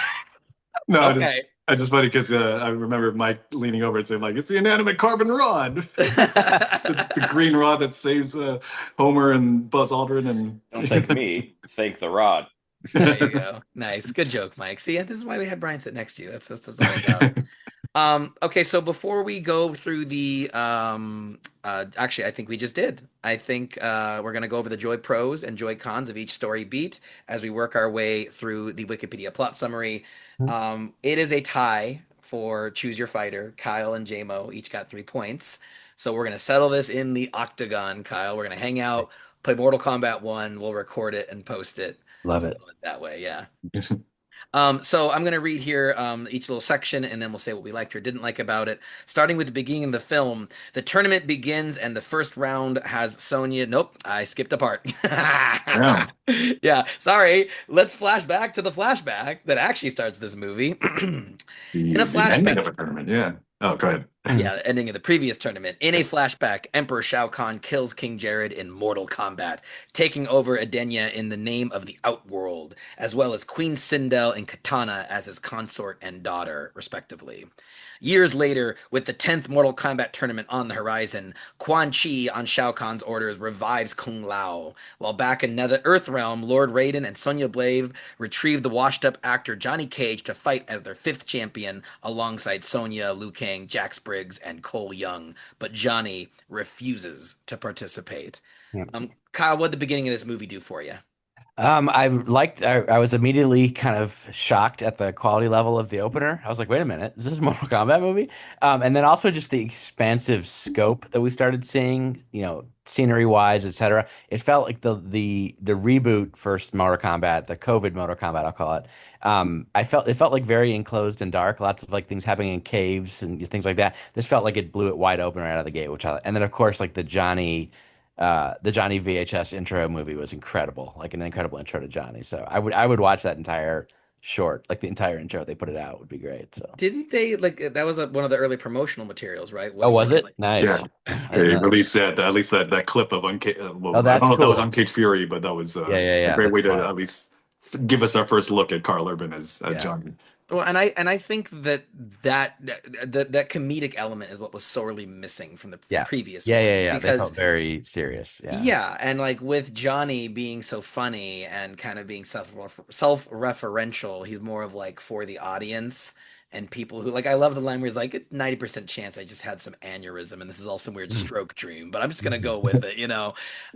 No, Okay. I just funny because I remember Mike leaning over and saying like, "It's the inanimate carbon rod, the green rod that saves Homer and Buzz Aldrin." Don't thank And me, thank the rod. There you go. Nice. Good joke, Mike. See, this is why we had Brian sit next to you. That's what it's all about. Okay, so before we go through the actually I think we just did. I think we're gonna go over the joy pros and joy cons of each story beat as we work our way through the Wikipedia plot summary. It is a tie for Choose Your Fighter. Kyle and JMO each got 3 points. So we're gonna settle this in the octagon, Kyle. We're gonna hang out, play Mortal Kombat 1, we'll record it and post it. Love it. Settle it that way, yeah. So I'm going to read here each little section, and then we'll say what we liked or didn't like about it. Starting with the beginning of the film, the tournament begins, and the first round has Sonya. Nope, I skipped a part. yeah, Yeah, sorry. Let's flash back to the flashback that actually starts this movie. In a the ending flashback, of a tournament. Yeah. Oh, go ahead. yeah, the ending of the previous tournament. In a Yes. flashback, Emperor Shao Kahn kills King Jared in Mortal Kombat, taking over Edenia in the name of the Outworld, as well as Queen Sindel and Katana as his consort and daughter, respectively. Years later, with the 10th Mortal Kombat tournament on the horizon, Quan Chi, on Shao Kahn's orders, revives Kung Lao. While back in Nether Earth Realm, Lord Raiden and Sonya Blade retrieve the washed-up actor Johnny Cage to fight as their fifth champion alongside Sonya, Liu Kang, Jax Briggs, and Cole Young. But Johnny refuses to participate. Yeah. Kyle, what did the beginning of this movie do for you? I was immediately kind of shocked at the quality level of the opener. I was like, wait a minute, is this a Mortal Kombat movie? And then also just the expansive scope that we started seeing, scenery wise, etc. It felt like the reboot first Mortal Kombat, the COVID Mortal Kombat, I'll call it. It felt like very enclosed and dark, lots of like things happening in caves and things like that. This felt like it blew it wide open right out of the gate, and then of course like the Johnny VHS intro movie was incredible, like an incredible intro to Johnny. So I would watch that entire short, like the entire intro. They put it out would be great. So Didn't they like that was one of the early promotional materials, right? oh, Was was like it Yeah. nice? I didn't They know. released that at least that clip of Uncaged. Oh, Well, I don't that's know if that was cool. Uncaged Fury, but that was Yeah, yeah, a yeah. great That's way to smart. at least give us our first look at Carl Urban as yeah. Johnny. Well, and I think that comedic element is what was sorely missing from the Yeah, previous yeah, yeah, one yeah. They because felt very serious. Yeah. yeah, and like with Johnny being so funny and kind of being self-referential, he's more of like for the audience and people who like I love the line where he's like it's 90% chance I just had some aneurysm and this is all some weird stroke dream, but I'm just gonna go with it.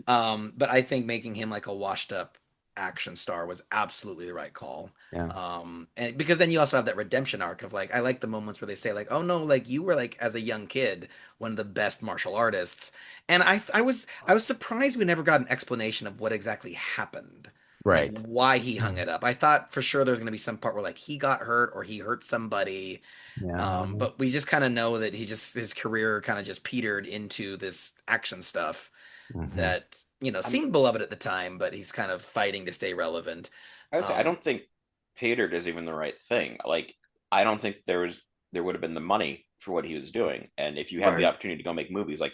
But I think making him like a washed up action star was absolutely the right call. Yeah. And because then you also have that redemption arc of like I like the moments where they say like, "Oh no, like you were like as a young kid one of the best martial artists." And I was surprised we never got an explanation of what exactly happened. Like Right. why he hung it up. I thought for sure there's gonna be some part where like he got hurt or he hurt somebody. Yeah. But we just kind of know that his career kind of just petered into this action stuff Hmm. that, I'm, seemed beloved at the time, but he's kind of fighting to stay relevant. I would say I Um, don't think patered is even the right thing. Like I don't think there would have been the money for what he was doing, and if you had the Right. opportunity to go make movies, like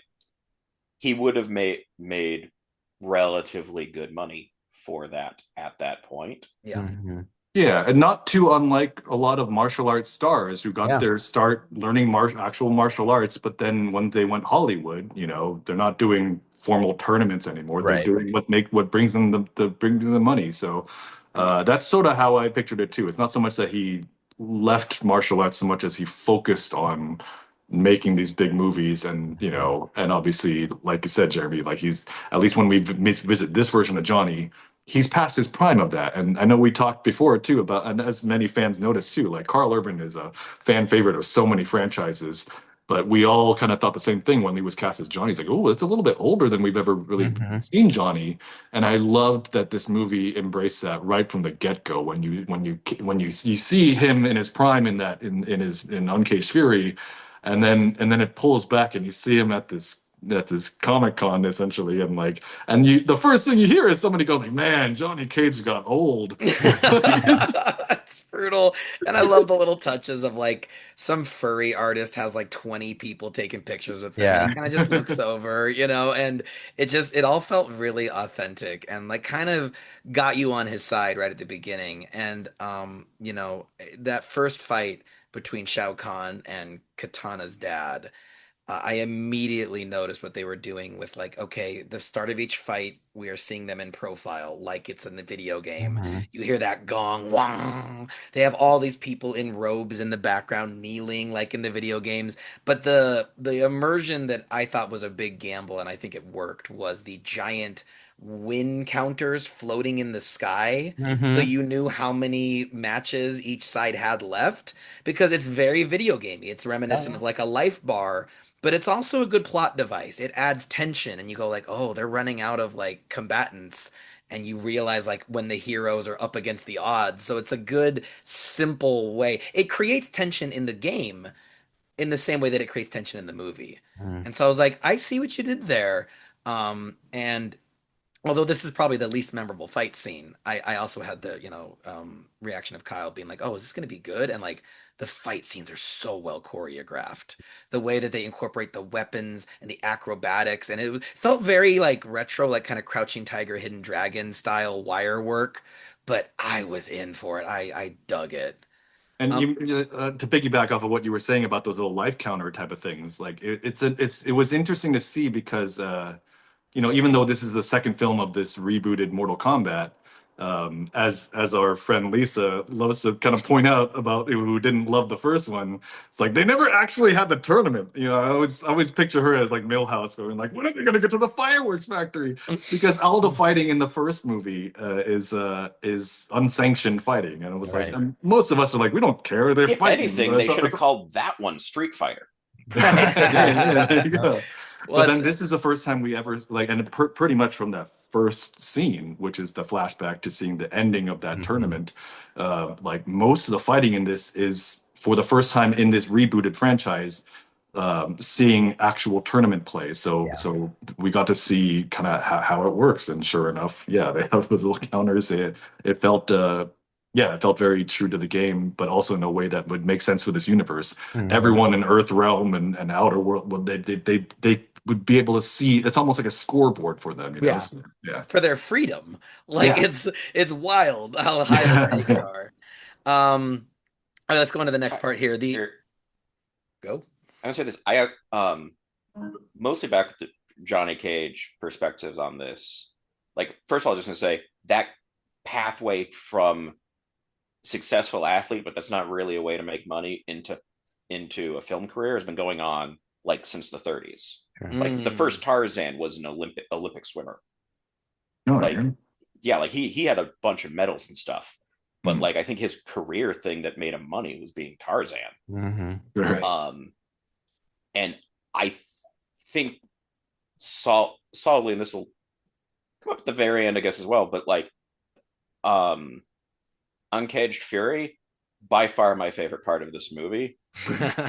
he would have made relatively good money for that at that point. yeah. Hmm. Yeah, and not too unlike a lot of martial arts stars who got Yeah. their start learning actual martial arts, but then when they went Hollywood, they're not doing formal tournaments anymore. They're Right. doing what brings them brings them the money. So that's sort of how I pictured it too. It's not so much that he left martial arts so much as he focused on making these big movies and and obviously like you said, Jeremy, like he's at least when we visit this version of Johnny, he's past his prime of that. And I know we talked before too about, and as many fans noticed too, like Carl Urban is a fan favorite of so many franchises. But we all kind of thought the same thing when he was cast as Johnny. It's like, oh, it's a little bit older than we've ever really Hmm. seen Johnny. And I loved that this movie embraced that right from the get-go. When you see him in his prime in Uncaged Fury, and then it pulls back and you see him at this at this Comic Con essentially, and like, and you the first thing you hear is somebody going like, "Man, Johnny Cage got old." It's brutal. And I love the little touches of like some furry artist has like 20 people taking pictures with them and he Yeah. kind of just looks over, and it all felt really authentic and like kind of got you on his side right at the beginning. And that first fight between Shao Kahn and Katana's dad, I immediately noticed what they were doing with like, okay, the start of each fight, we are seeing them in profile like it's in the video game. Mhm. You hear that gong, wang. They have all these people in robes in the background kneeling like in the video games. But the immersion that I thought was a big gamble, and I think it worked, was the giant win counters floating in the sky. So Mhm. you knew how many matches each side had left because it's very video gamey. It's Oh reminiscent yeah. of like a life bar, but it's also a good plot device. It adds tension, and you go like, "Oh, they're running out of like combatants." And you realize like when the heroes are up against the odds. So it's a good, simple way. It creates tension in the game in the same way that it creates tension in the movie. Mhm. And so I was like, I see what you did there. And although this is probably the least memorable fight scene, I also had the reaction of Kyle being like, "Oh, is this going to be good?" And like the fight scenes are so well choreographed, the way that they incorporate the weapons and the acrobatics, and felt very like retro, like kind of Crouching Tiger, Hidden Dragon style wire work. But I was in for it. I dug it. And Um, to piggyback off of what you were saying about those little life counter type of things, like it was interesting to see because even though this is the second film of this rebooted Mortal Kombat, as our friend Lisa loves to kind of point out about who didn't love the first one, it's like they never actually had the tournament. I always picture her as like Millhouse going like, when are they going to get to the fireworks factory? Because all the fighting in the first movie is unsanctioned fighting, and it was like, Right. and most of us are like, we don't care, they're If fighting. anything, they should have called that one Street Fighter. Yeah, there you go. well, But then it's this is the first time we ever like, and pretty much from that first scene, which is the flashback to seeing the ending of that Mhm. tournament. Like most of the fighting in this is for the first time in this rebooted franchise, seeing actual tournament play. So Yeah. so we got to see kind of how it works, and sure enough, yeah, they have those little counters. It felt. Yeah, it felt very true to the game, but also in a way that would make sense for this universe. Mhm. Everyone in Earth Realm and Outer World, well, they would be able to see. It's almost like a scoreboard for them, you know. yeah, So, yeah, for their freedom. Like yeah, it's wild how high the stakes yeah. are. Um, all right, let's go on to the next part here. The Here, go. I'm gonna say this. I mostly back to Johnny Cage perspectives on this. Like, first of all, just gonna say that pathway from successful athlete, but that's not really a way to make money into a film career has been going on like since the 30s. Sure. Like the Mm. first Tarzan was an Olympic swimmer. No, Like, yeah. yeah, like he had a bunch of medals and stuff. But Mm, like I think his career thing that made him money was being Tarzan. Mhm. sure. Right. And I think solidly, and this will come up at the very end, I guess, as well. But like, um, Uncaged Fury, by far my favorite part of this movie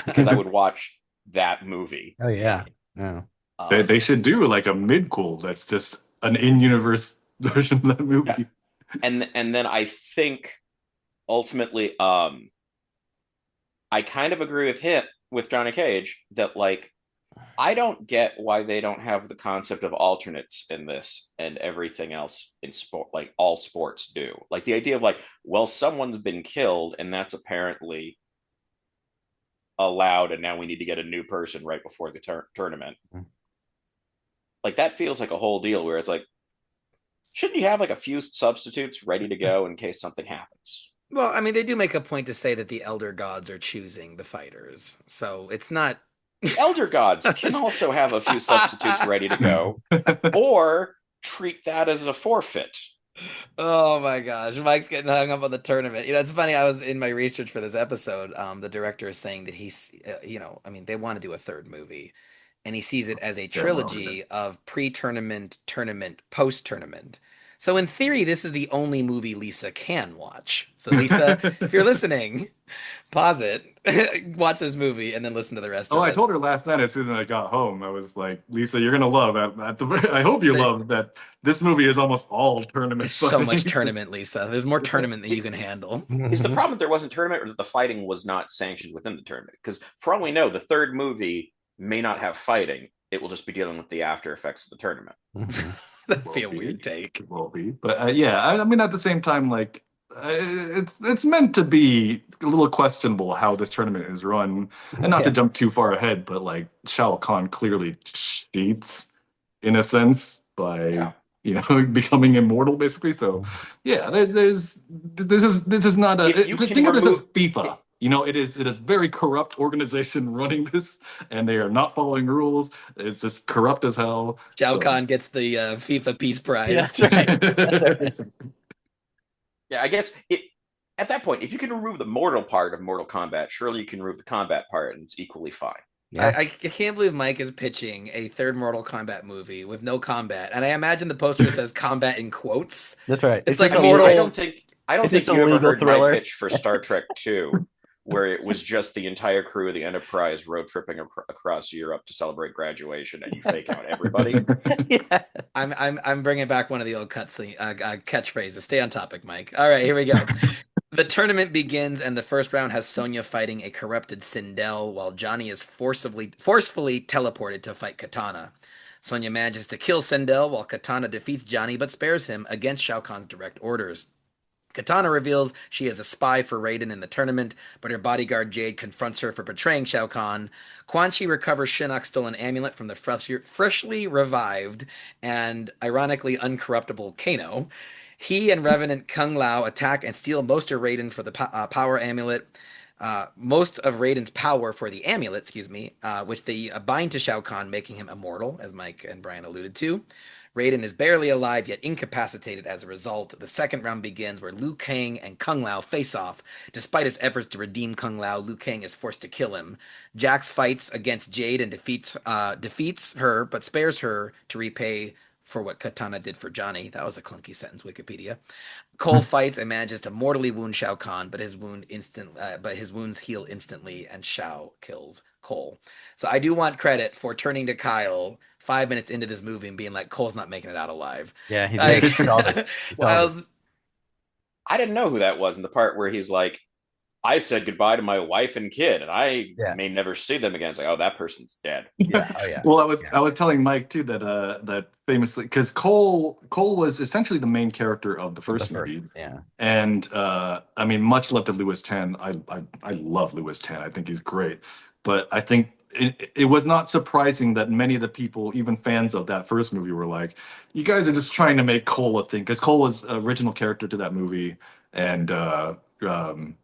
because I would watch that movie. Oh yeah. Yeah. They Um, should do like a midquel that's just an in-universe version of that yeah, movie. and then I think ultimately, I kind of agree with Johnny Cage that like I don't get why they don't have the concept of alternates in this and everything else in sport, like all sports do. Like the idea of like, well, someone's been killed and that's apparently allowed, and now we need to get a new person right before the tournament. Like that feels like a whole deal where it's like, shouldn't you have like a few substitutes ready to go in case something happens? Well, I mean, they do make a point to say that the elder gods are choosing the fighters, so it's not. Elder gods can also have a few substitutes ready to go, or treat that as a forfeit. Oh my gosh, Mike's getting hung up on the tournament. It's funny. I was in my research for this episode. The director is saying that I mean, they want to do a third movie, and he sees it as a Yeah, well, yeah. trilogy of pre-tournament, tournament, post-tournament. So in theory, this is the only movie Lisa can watch. So Lisa, if you're listening, pause it, watch this movie, and then listen to the rest Oh, of I told us. her last night as soon as I got home. I was like, Lisa, you're gonna love I hope you Say, love that this movie is almost all tournament it's so much fighting. So, tournament, Lisa. There's more tournament than you can handle. Is the Mhm. problem that there wasn't tournament, or that the fighting was not sanctioned within the tournament? Because for all we know, the third movie may not have fighting. It will just be dealing with the after effects of the tournament. Mhm. That'd be will a be, weird take. will be. But yeah, I mean, at the same time, like it's meant to be a little questionable how this tournament is run, and not to Yeah. jump too far ahead, but like Shao Kahn clearly cheats in a sense by Yeah. becoming immortal basically. So yeah, there's this is not If you can think of this as remove, FIFA. It is very corrupt organization running this, and they are not following rules. It's just corrupt as hell. Shao So Kahn gets the FIFA Peace Yeah, Prize. that's right. That's right. yeah, I guess it. At that point, if you can remove the mortal part of Mortal Kombat, surely you can remove the combat part, and it's equally fine. Yeah. I can't believe Mike is pitching a third Mortal Kombat movie with no combat, and I imagine the poster says "combat" in quotes. That's right. It's It's like just I Mortal. don't think I don't it's just think a you ever legal heard my thriller. pitch for Star Trek Two, where it was just the entire crew of the Enterprise road tripping across Europe to celebrate graduation, and you fake out everybody. Yeah. I'm bringing back one of the old catchphrases. Stay on topic, Mike. All right, here we go. The tournament begins, and the first round has Sonya fighting a corrupted Sindel, while Johnny is forcefully teleported to fight Katana. Sonya manages to kill Sindel, while Katana defeats Johnny but spares him against Shao Kahn's direct orders. Katana reveals she is a spy for Raiden in the tournament, but her bodyguard Jade confronts her for betraying Shao Kahn. Quan Chi recovers Shinnok's stolen amulet from the freshly revived and ironically uncorruptible Kano. He and Revenant Kung Lao attack and steal most of Raiden for the power amulet. Most of Raiden's power for the amulet, excuse me, which they bind to Shao Kahn, making him immortal, as Mike and Brian alluded to. Raiden is barely alive, yet incapacitated as a result. The second round begins where Liu Kang and Kung Lao face off. Despite his efforts to redeem Kung Lao, Liu Kang is forced to kill him. Jax fights against Jade and defeats her, but spares her to repay for what Katana did for Johnny. That was a clunky sentence, Wikipedia. Cole fights and manages to mortally wound Shao Kahn, but his wounds heal instantly, and Shao kills Cole. So I do want credit for turning to Kyle 5 minutes into this movie and being like, Cole's not making it out alive. Yeah, he Like, did. He called it. He I called it. was, I didn't know who that was in the part where he's like, I said goodbye to my wife and kid, and I Yeah. may never see them again. It's like, oh, that person's dead. Yeah. Oh yeah. Well, I was Yeah. I was telling Mike too that famously, because Cole was essentially the main character of the The first first. movie, Yeah. and I mean, much love to Lewis Tan. I love Lewis Tan. I think he's great, but I think it was not surprising that many of the people, even fans of that first movie, were like, "You guys are just trying to make Cole a thing," because Cole was original character to that movie, and um,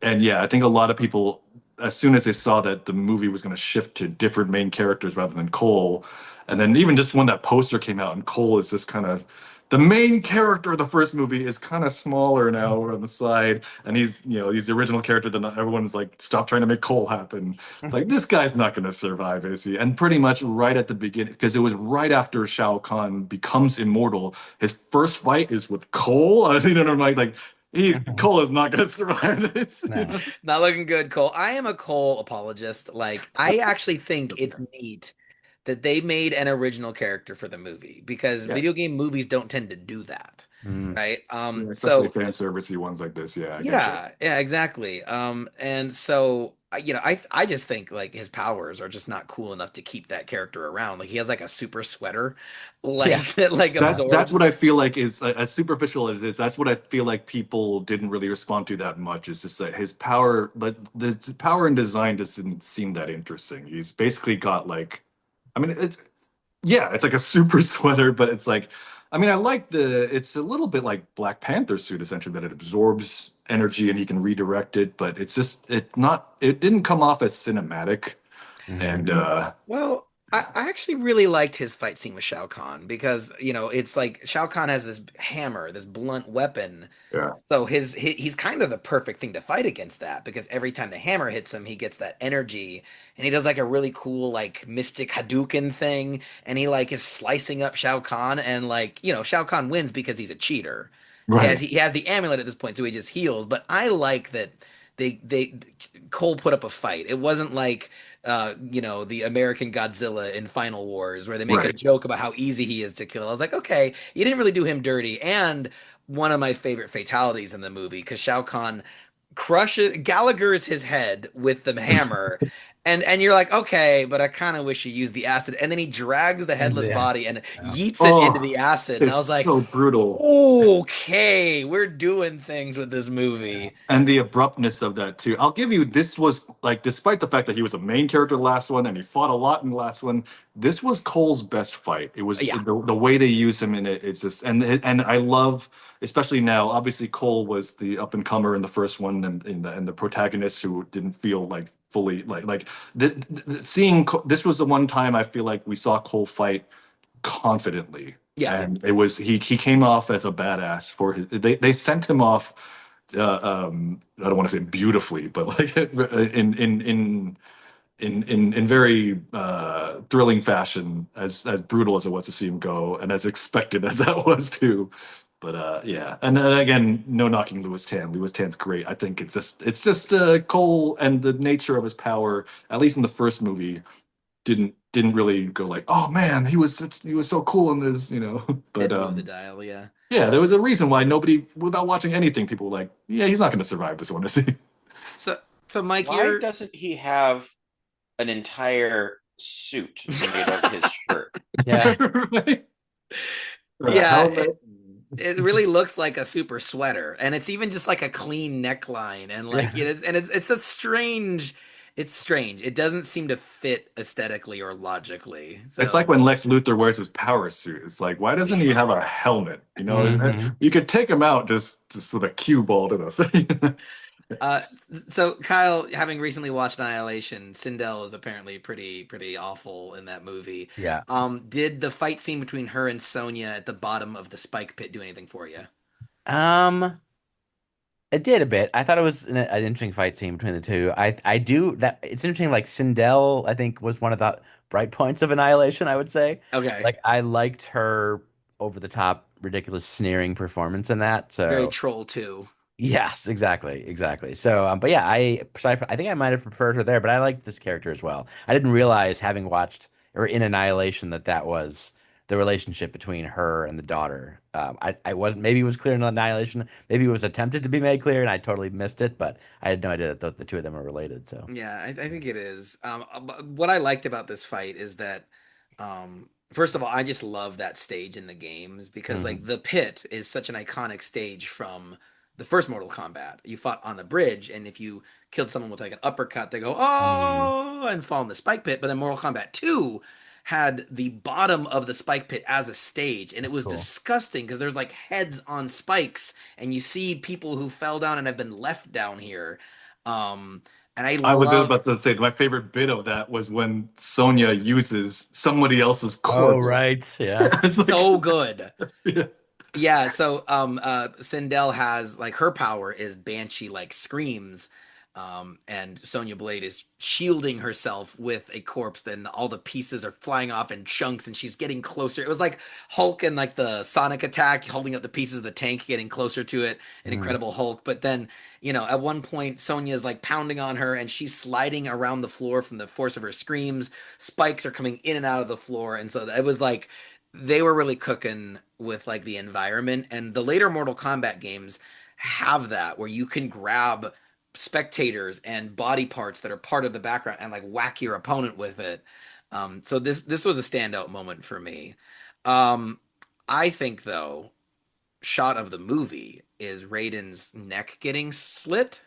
and yeah, I think a lot of people, as soon as they saw that the movie was going to shift to different main characters rather than Cole, and then even just when that poster came out and Cole is just kind of the main character of the first movie is kind of smaller now or on the side, and he's the original character that everyone's like, stop trying to make Cole happen. It's like this guy's not going to survive, is he? And pretty much right at the beginning, because it was right after Shao Kahn becomes immortal, his first fight is with Cole. I think I'm like Cole is not going to survive this. No. not looking good, Cole. I am a Cole apologist. Like, I actually think it's neat that they made an original character for the movie because Yeah. video game movies don't tend to do that, Mm. right? Yeah, especially So fan servicey ones like this. Yeah, I get you. yeah, exactly. And so I just think like his powers are just not cool enough to keep that character around. Like he has like a super sweater, Yeah. like that like That's what I absorbs. feel like is as superficial as this. That's what I feel like people didn't really respond to that much. Is just that his power, the power and design just didn't seem that interesting. He's basically got like, I mean, it's like a super sweater, but it's like, I mean, I like it's a little bit like Black Panther suit essentially, that it absorbs energy and he can redirect it, but it didn't come off as cinematic. Mhm. And Well, I actually really liked his fight scene with Shao Kahn because, it's like Shao Kahn has this hammer, this blunt weapon. Yeah. So he's kind of the perfect thing to fight against that because every time the hammer hits him, he gets that energy and he does like a really cool like mystic Hadouken thing and he like is slicing up Shao Kahn and like, Shao Kahn wins because he's a cheater. Right. He has the amulet at this point, so he just heals. But I like that they Cole put up a fight. It wasn't like the American Godzilla in Final Wars where they make a Right. joke about how easy he is to kill. I was like, okay, you didn't really do him dirty. And one of my favorite fatalities in the movie because Shao Kahn crushes Gallagher's his head with the hammer. And you're like, okay, but I kind of wish you used the acid. And then he drags the headless Yeah. body and Yeah. yeets it into Oh, the acid. And I it's was like, so brutal. okay, we're doing things with this Yeah. movie. And the abruptness of that too. I'll give you this was like, despite the fact that he was a main character in the last one and he fought a lot in the last one, this was Cole's best fight. It was Yeah, the way they use him in it. It's just and I love, especially now. Obviously, Cole was the up and comer in the first one, and the protagonist who didn't feel like fully like this was the one time I feel like we saw Cole fight confidently. yeah. And it was he came off as a badass for his they sent him off I don't want to say beautifully, but like in very thrilling fashion, as brutal as it was to see him go, and as expected as that was too. But yeah, and then again, no knocking Lewis Tan. Lewis Tan's great. I think it's just Cole and the nature of his power. At least in the first movie, didn't really go like, oh man, he was so cool in this, you know. But Didn't move the dial, yeah. yeah, there was a reason why nobody, without watching anything, people were like, yeah, he's not going to survive this one. To see. So so Mike, Why you're doesn't he have an entire suit made of his shirt? Yeah. Right? A yeah, helmet. it really looks like a super sweater and it's even just like a clean neckline and like Yeah. it's a strange it's strange. It doesn't seem to fit aesthetically or logically. It's like So when Lex Luthor wears his power suit. It's like, why doesn't he have a helmet? You know, Hmm. you could take him out just with a cue ball to the thing. uh so Kyle, having recently watched Annihilation, Sindel is apparently pretty awful in that movie. Yeah. Did the fight scene between her and Sonya at the bottom of the spike pit do anything for you? Um, it did a bit. I thought it was an interesting fight scene between the two. I do that. It's interesting. Like Sindel, I think was one of the bright points of Annihilation. I would say. Okay. Like I liked her over the top, ridiculous, sneering performance in that. Very So Troll too. yes, exactly, exactly. So, but yeah, I think I might have preferred her there, but I liked this character as well. I didn't realize, having watched or in Annihilation, that that was the relationship between her and the daughter. I wasn't, maybe it was clear in Annihilation, maybe it was attempted to be made clear, and I totally missed it. But I had no idea that the two of them are related. So, Yeah, I think it is. What I liked about this fight is that, first of all, I just love that stage in the games because, like, hmm the pit is such an iconic stage from the first Mortal Kombat. You fought on the bridge, and if you killed someone with like an uppercut, they go, mm oh, and fall in the spike pit. But then Mortal Kombat 2 had the bottom of the spike pit as a stage, and it was cool. disgusting because there's like heads on spikes, and you see people who fell down and have been left down here. Um, and I I was just love about to say my favorite bit of that was when Sonya uses somebody else's Oh, corpse. right, yeah. It's like, so good. yeah. Yeah, so Sindel has like her power is banshee like screams. And Sonya Blade is shielding herself with a corpse, then all the pieces are flying off in chunks and she's getting closer. It was like Hulk and like the Sonic attack, holding up the pieces of the tank, getting closer to it, an Mm. Incredible Hulk. But then, at one point Sonya is like pounding on her and she's sliding around the floor from the force of her screams. Spikes are coming in and out of the floor, and so it was like they were really cooking with like the environment. And the later Mortal Kombat games have that where you can grab spectators and body parts that are part of the background and like whack your opponent with it. So this was a standout moment for me. Um, I think though, shot of the movie is Raiden's neck getting slit.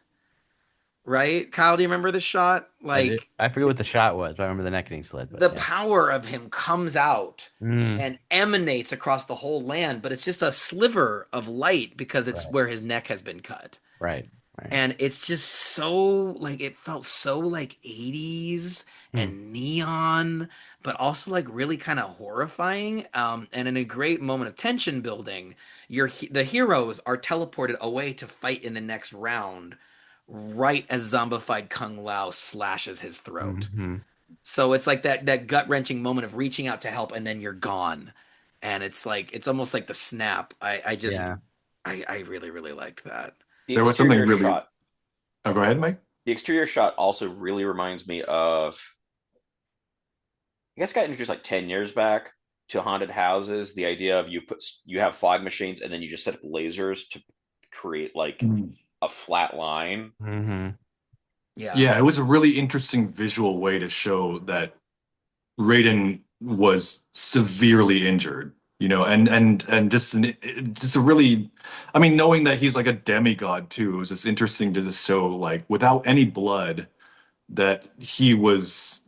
Right, Kyle? Do you remember the shot? I did. Like I forget what the shot was, but I remember the neck getting slit. But the yeah. power of him comes out Mm, and emanates across the whole land, but it's just a sliver of light because it's right, where his neck has been cut. right. Right. And it's just so like it felt so like 80s Hmm. and neon, but also like really kind of horrifying. And in a great moment of tension building, the heroes are teleported away to fight in the next round, right as zombified Kung Lao slashes his throat. Hmm. So it's like that gut-wrenching moment of reaching out to help and then you're gone. And it's like it's almost like the snap. I just Yeah. I really, really liked that. The There was something exterior really. shot. Oh, go ahead, Mike. The exterior shot also really reminds me of. I guess it got introduced like 10 years back to haunted houses. The idea of you have fog machines and then you just set up lasers to create like Mm. a flat line. Hmm. Yeah. Yeah, it was a really interesting visual way to show that Raiden was severely injured, and just a really, I mean, knowing that he's like a demigod too, it was just interesting to just show like without any blood that he was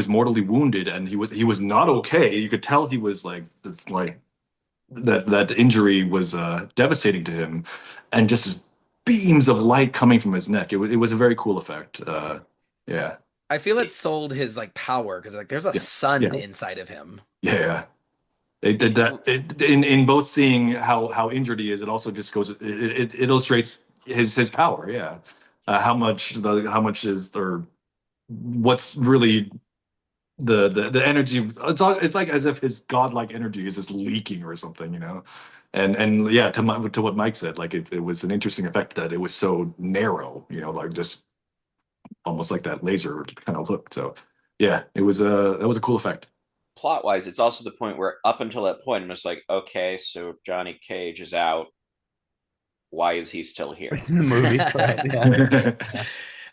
mortally wounded and he was not okay. You could tell he was like it's like that injury was devastating to him, and just beams of light coming from his neck. It was a very cool effect. Yeah, I feel it sold his like power because like there's a yeah, sun yeah, inside of him. yeah. It did that. In both seeing how injured he is, it also just goes. It illustrates his power. Yeah, how much is or what's really the energy. It's like as if his godlike energy is just leaking or something. And yeah, to what Mike said, like it was an interesting effect that it was so narrow. Like just almost like that laser kind of look. So yeah, that was a cool effect. Plot wise, it's also the point where up until that point, I'm just like, okay, so Johnny Cage is out. Why is he still here? In the movie, right? Yeah. Yeah.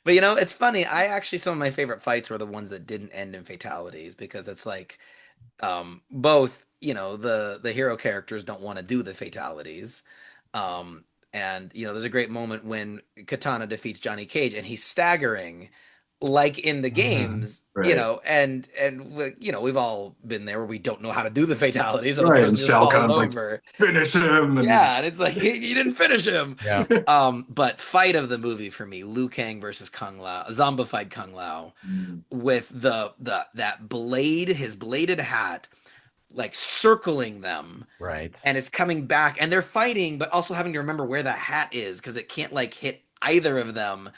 But you know, it's funny. I actually some of my favorite fights were the ones that didn't end in fatalities because it's like both, the hero characters don't want to do the fatalities. And there's a great moment when Katana defeats Johnny Cage and he's staggering like in the Hmm. games, Right. we've all been there where we don't know how to do the fatalities, so the Right. person And just Shao falls Kahn's like, over. finish him, and Yeah, and it's like you didn't finish him. Yeah. But fight of the movie for me, Liu Kang versus Kung Lao, zombified Kung Lao, Mm. with that blade, his bladed hat, like circling them, Right. and it's coming back, and they're fighting, but also having to remember where the hat is because it can't like hit either of them.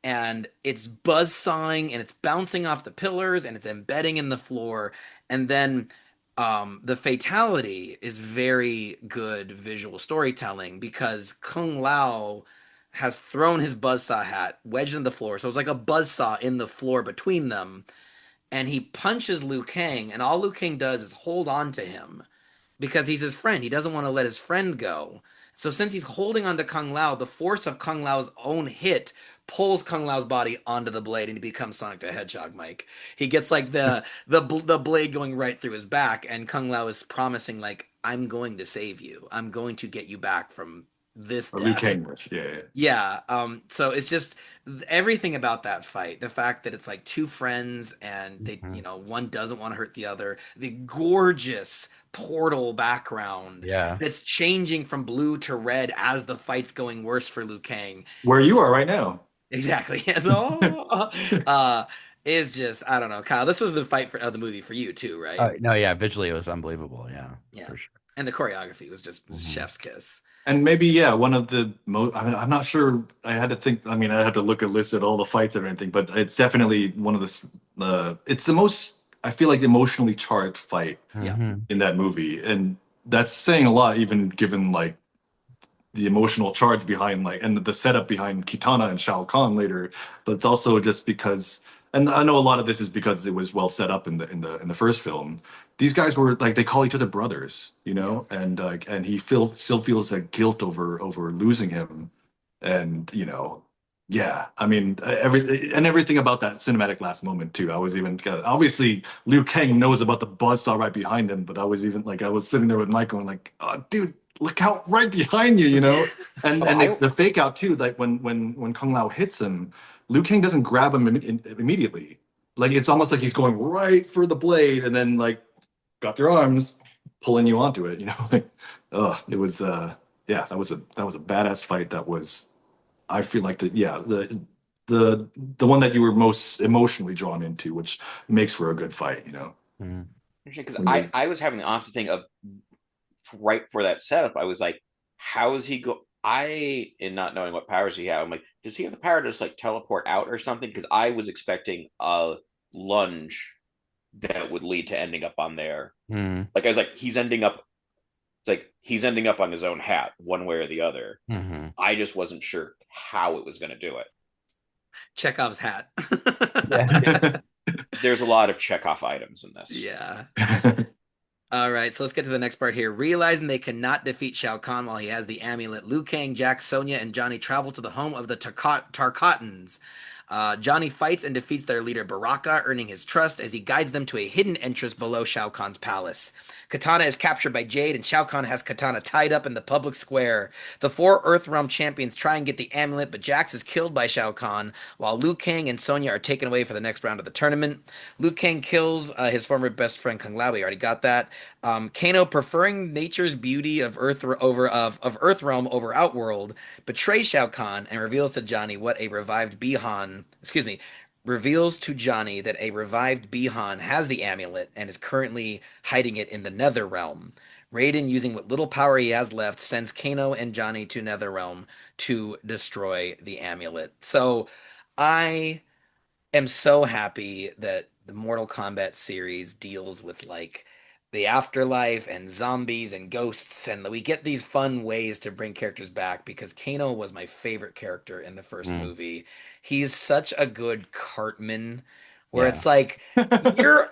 And it's buzz sawing and it's bouncing off the pillars and it's embedding in the floor. And then the fatality is very good visual storytelling because Kung Lao has thrown his buzzsaw hat wedged in the floor. So it's like a buzzsaw in the floor between them. And he punches Liu Kang, and all Liu Kang does is hold on to him because he's his friend. He doesn't want to let his friend go. So since he's holding on to Kung Lao, the force of Kung Lao's own hit pulls Kung Lao's body onto the blade, and he becomes Sonic the Hedgehog. Mike, he gets like the blade going right through his back, and Kung Lao is promising like, "I'm going to save you. I'm going to get you back from this Liu death." Kang was, yeah, yeah. Yeah, so it's just everything about that fight. The fact that it's like two friends and Hmm. one doesn't want to hurt the other. The gorgeous portal background Yeah. that's changing from blue to red as the fight's going worse for Liu Kang. Where you are right now. Exactly. So, is just I don't know, Kyle. This was the fight of the movie for you too, right? No, yeah. Visually, it was unbelievable. Yeah, Yeah. for sure. And the choreography was just Hmm. chef's kiss. And maybe, yeah, one of the most, I mean, I'm not sure. I had to think, I mean, I had to look at list at all the fights and everything, but it's definitely one of it's the most, I feel like, emotionally charged fight Yeah. Hmm. in that movie. And that's saying a lot, even given like the emotional charge behind like and the setup behind Kitana and Shao Kahn later, but it's also just because, and I know a lot of this is because it was well set up in the first film. These guys were like they call each other brothers, Yeah. and he still feels that guilt over losing him, and yeah, I mean everything about that cinematic last moment too. I was even obviously Liu Kang knows about the buzzsaw right behind him, but I was even like I was sitting there with Mike going like, oh, dude, look out right behind you. And Oh, and I the fake out too, like when Kung Lao hits him, Liu Kang doesn't grab him immediately. Like it's almost like he's going right for the blade, and then like got their arms pulling you onto it. Like, oh, it was yeah, that was a badass fight. That was I feel like the one that you were most emotionally drawn into, which makes for a good fight, you know. Mhm. Because When I you're I was having the opposite thing of right for that setup. I was like, how is he go? I, in not knowing what powers he had, I'm like, does he have the power to just like teleport out or something? Because I was expecting a lunge that would lead to ending up on there. Mhm. Like I was like, he's ending up. It's like he's ending up on his own hat, one way or the other. Mhm. I just wasn't sure how it was going to do it. Chekhov's hat. Yeah. There's a lot of Chekhov items in this. Yeah. All right, so let's get to the next part here. Realizing they cannot defeat Shao Kahn while he has the amulet, Liu Kang, Jack, Sonya, and Johnny travel to the home of the Tarkatans. Johnny fights and defeats their leader Baraka, earning his trust as he guides them to a hidden entrance below Shao Kahn's palace. Katana is captured by Jade, and Shao Kahn has Katana tied up in the public square. The four Earthrealm champions try and get the amulet, but Jax is killed by Shao Kahn, while Liu Kang and Sonya are taken away for the next round of the tournament. Liu Kang kills his former best friend Kung Lao. We already got that. Kano, preferring nature's beauty of Earthrealm over Outworld, betrays Shao Kahn and reveals to Johnny what a revived Bihan, excuse me, reveals to Johnny that a revived Bihan has the amulet and is currently hiding it in the Nether Realm. Raiden, using what little power he has left, sends Kano and Johnny to Netherrealm to destroy the amulet. So, I am so happy that the Mortal Kombat series deals with like the afterlife and zombies and ghosts, and we get these fun ways to bring characters back because Kano was my favorite character in the first Mm. movie. He's such a good Cartman, where Yeah. it's like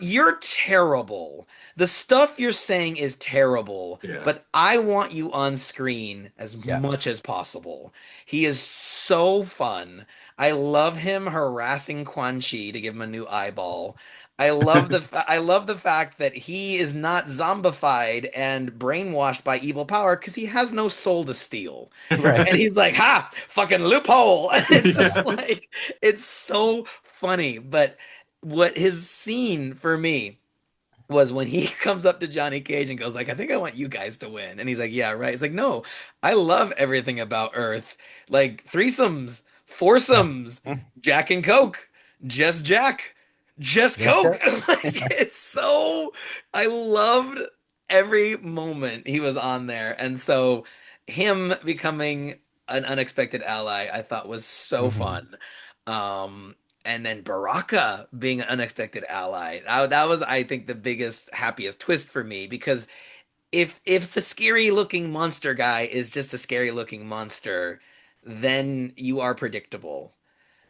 you're terrible. The stuff you're saying is terrible, Yeah. but I want you on screen as Yeah. much as possible. He is so fun. I love him harassing Quan Chi to give him a new eyeball. I love the fact that he is not zombified and brainwashed by evil power because he has no soul to steal. Right. And he's like, "Ha, fucking loophole." It's Yeah. just like it's so funny, but what his scene for me was when he comes up to Johnny Cage and goes like, "I think I want you guys to win." And he's like, "Yeah, right." He's like, "No, I love everything about Earth. Like threesomes, foursomes, Jack and Coke, just Jack, just Yes, Coke." sir. Like it's so I loved every moment he was on there. And so him becoming an unexpected ally, I thought was so Mhm. fun. And then Baraka being an unexpected ally. That was, I think, the biggest, happiest twist for me because if the scary looking monster guy is just a scary looking monster, then you are predictable,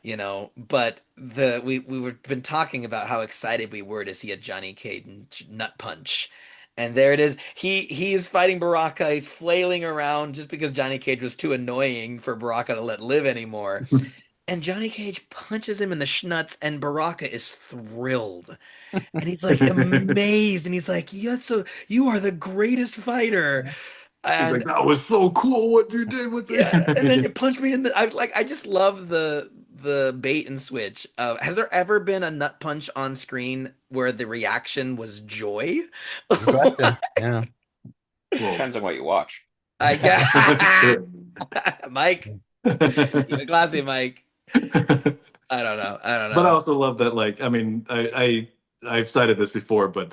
you know. But we were been talking about how excited we were to see a Johnny Cage nut punch. And there it is. He is fighting Baraka. He's flailing around just because Johnny Cage was too annoying for Baraka to let live anymore. And Johnny Cage punches him in the schnuts, and Baraka is thrilled. And he's like amazed, and he's like, "Yeah, so you are the greatest fighter." He's like, And that was so cool what you did with yeah, and then it. you punch me in the. I just love the bait and switch. Has there ever been a nut punch on screen where the reaction was joy? Good question. Yeah. Well, Depends on what you watch. I yeah. get Mike, keep it classy, Mike. I don't know. I don't But I know. also love that, like, I mean, I've cited this before, but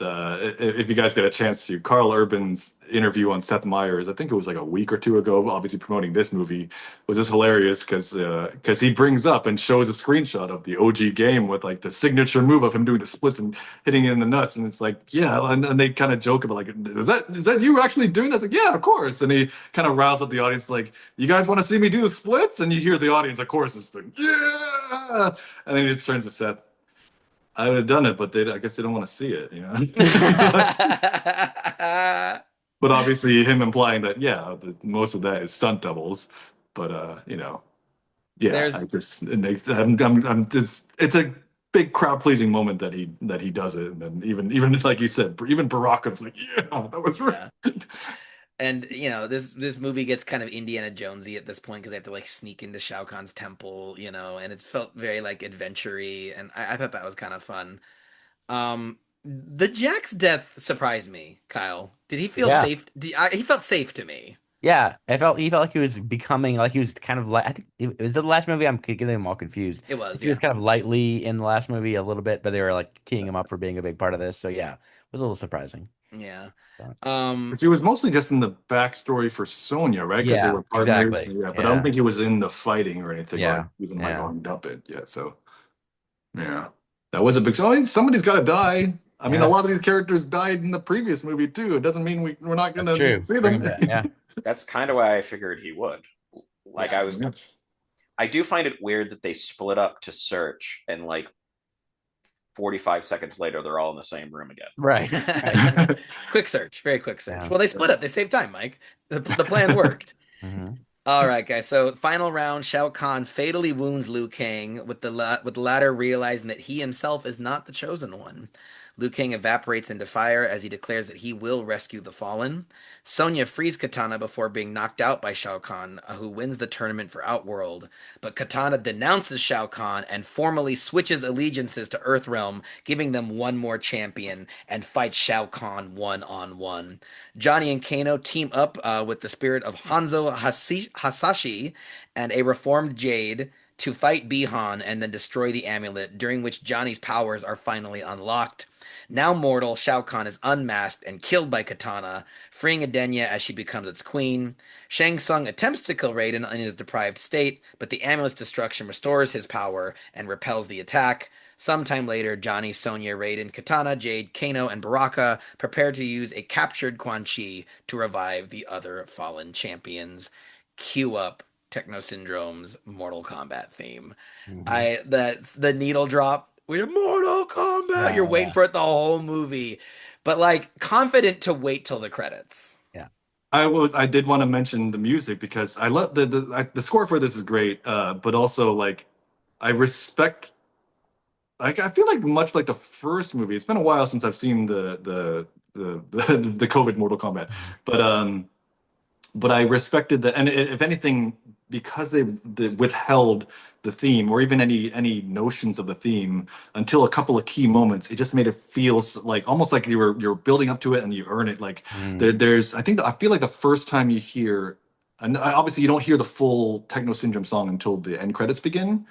if you guys get a chance to, Carl Urban's interview on Seth Meyers, I think it was like a week or two ago, obviously promoting this movie, was just hilarious because he brings up and shows a screenshot of the OG game with like the signature move of him doing the splits and hitting it in the nuts, and it's like, yeah, and they kind of joke about like, is that you actually doing that? It's like, yeah, of course, and he kind of riles up the audience like, you guys want to see me do the splits? And you hear the audience, of course, is like, yeah, and then he just turns to Seth. I would have done it, but I guess they don't want to see it, you know. But obviously, him implying that, yeah, most of that is stunt doubles. But yeah, I There's just, I'm just, it's a big crowd pleasing moment that he does it, and then even like you said, even Baraka's like, yeah, that was right. yeah. And you know, this movie gets kind of Indiana Jonesy at this point because they have to like sneak into Shao Kahn's temple, you know, and it's felt very like adventure-y, and I thought that was kind of fun. The Jack's death surprised me, Kyle. Did he feel Yeah. safe? He felt safe to me. Yeah, he felt like he was becoming like he was kind of like I think it was the last movie. I'm getting them all confused. It was, He was yeah. kind of lightly in the last movie a little bit, but they were like teeing him up for being a big part of this. So yeah, it was a little surprising. Yeah. But, Um, Because he was mostly just in the backstory for Sonya, right? Because they yeah, were partners. exactly. Yeah, but I don't Yeah, think he was in the fighting or anything, or yeah, even like yeah, armed it. Yeah, so yeah, that was a big. So I mean, somebody's got to die. I mean, a yeah. lot of these characters died in the previous movie too. It doesn't mean we're not That's gonna true. see them. Bring him back. Yeah. That's kind of why I figured he would. Like yeah. I do find it weird that they split up to search and like 45 seconds later they're all in the same room again. Right. Right. Quick search, very quick search. Yeah. Well, they split up. They saved time, Mike. The plan worked. Hmm. All right, guys. So final round, Shao Kahn fatally wounds Liu Kang, with the latter realizing that he himself is not the chosen one. Liu Kang evaporates into fire as he declares that he will rescue the fallen. Sonya frees Katana before being knocked out by Shao Kahn, who wins the tournament for Outworld. But Katana denounces Shao Kahn and formally switches allegiances to Earthrealm, giving them one more champion, and fights Shao Kahn one-on-one. Johnny and Kano team up with the spirit of Hasashi and a reformed Jade to fight Bihan and then destroy the amulet, during which Johnny's powers are finally unlocked. Now mortal, Shao Kahn is unmasked and killed by Katana, freeing Edenia as she becomes its queen. Shang Tsung attempts to kill Raiden in his deprived state, but the amulet's destruction restores his power and repels the attack. Sometime later, Johnny, Sonya, Raiden, Katana, Jade, Kano, and Baraka prepare to use a captured Quan Chi to revive the other fallen champions. Cue up Techno Syndrome's Mortal Kombat theme. Hmm. That's the needle drop. We're Mortal Kombat. You're Yeah. waiting Yeah. for it the whole movie, but like confident to wait till the credits. Yeah. I did want to mention the music because I love the score for this is great, but also like I respect. Like I feel like much like the first movie. It's been a while since I've seen the COVID Mortal Kombat, Mhm. but I respected the and if anything, because they withheld the theme or even any notions of the theme until a couple of key moments, it just made it feel like almost like you're building up to it and you earn it. Like Mm. there's I feel like the first time you hear, and obviously you don't hear the full Techno Syndrome song until the end credits begin,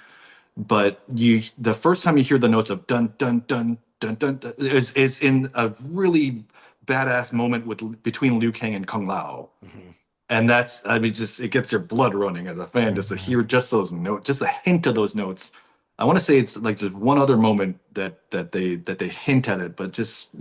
but the first time you hear the notes of dun dun dun dun dun, dun is in a really badass moment with between Liu Kang and Kung Lao, Mhm. and that's I mean just it gets your blood running as a fan just to Mhm. hear just those notes, just a hint of those notes. I want to say it's like there's one other moment that they hint at it, but just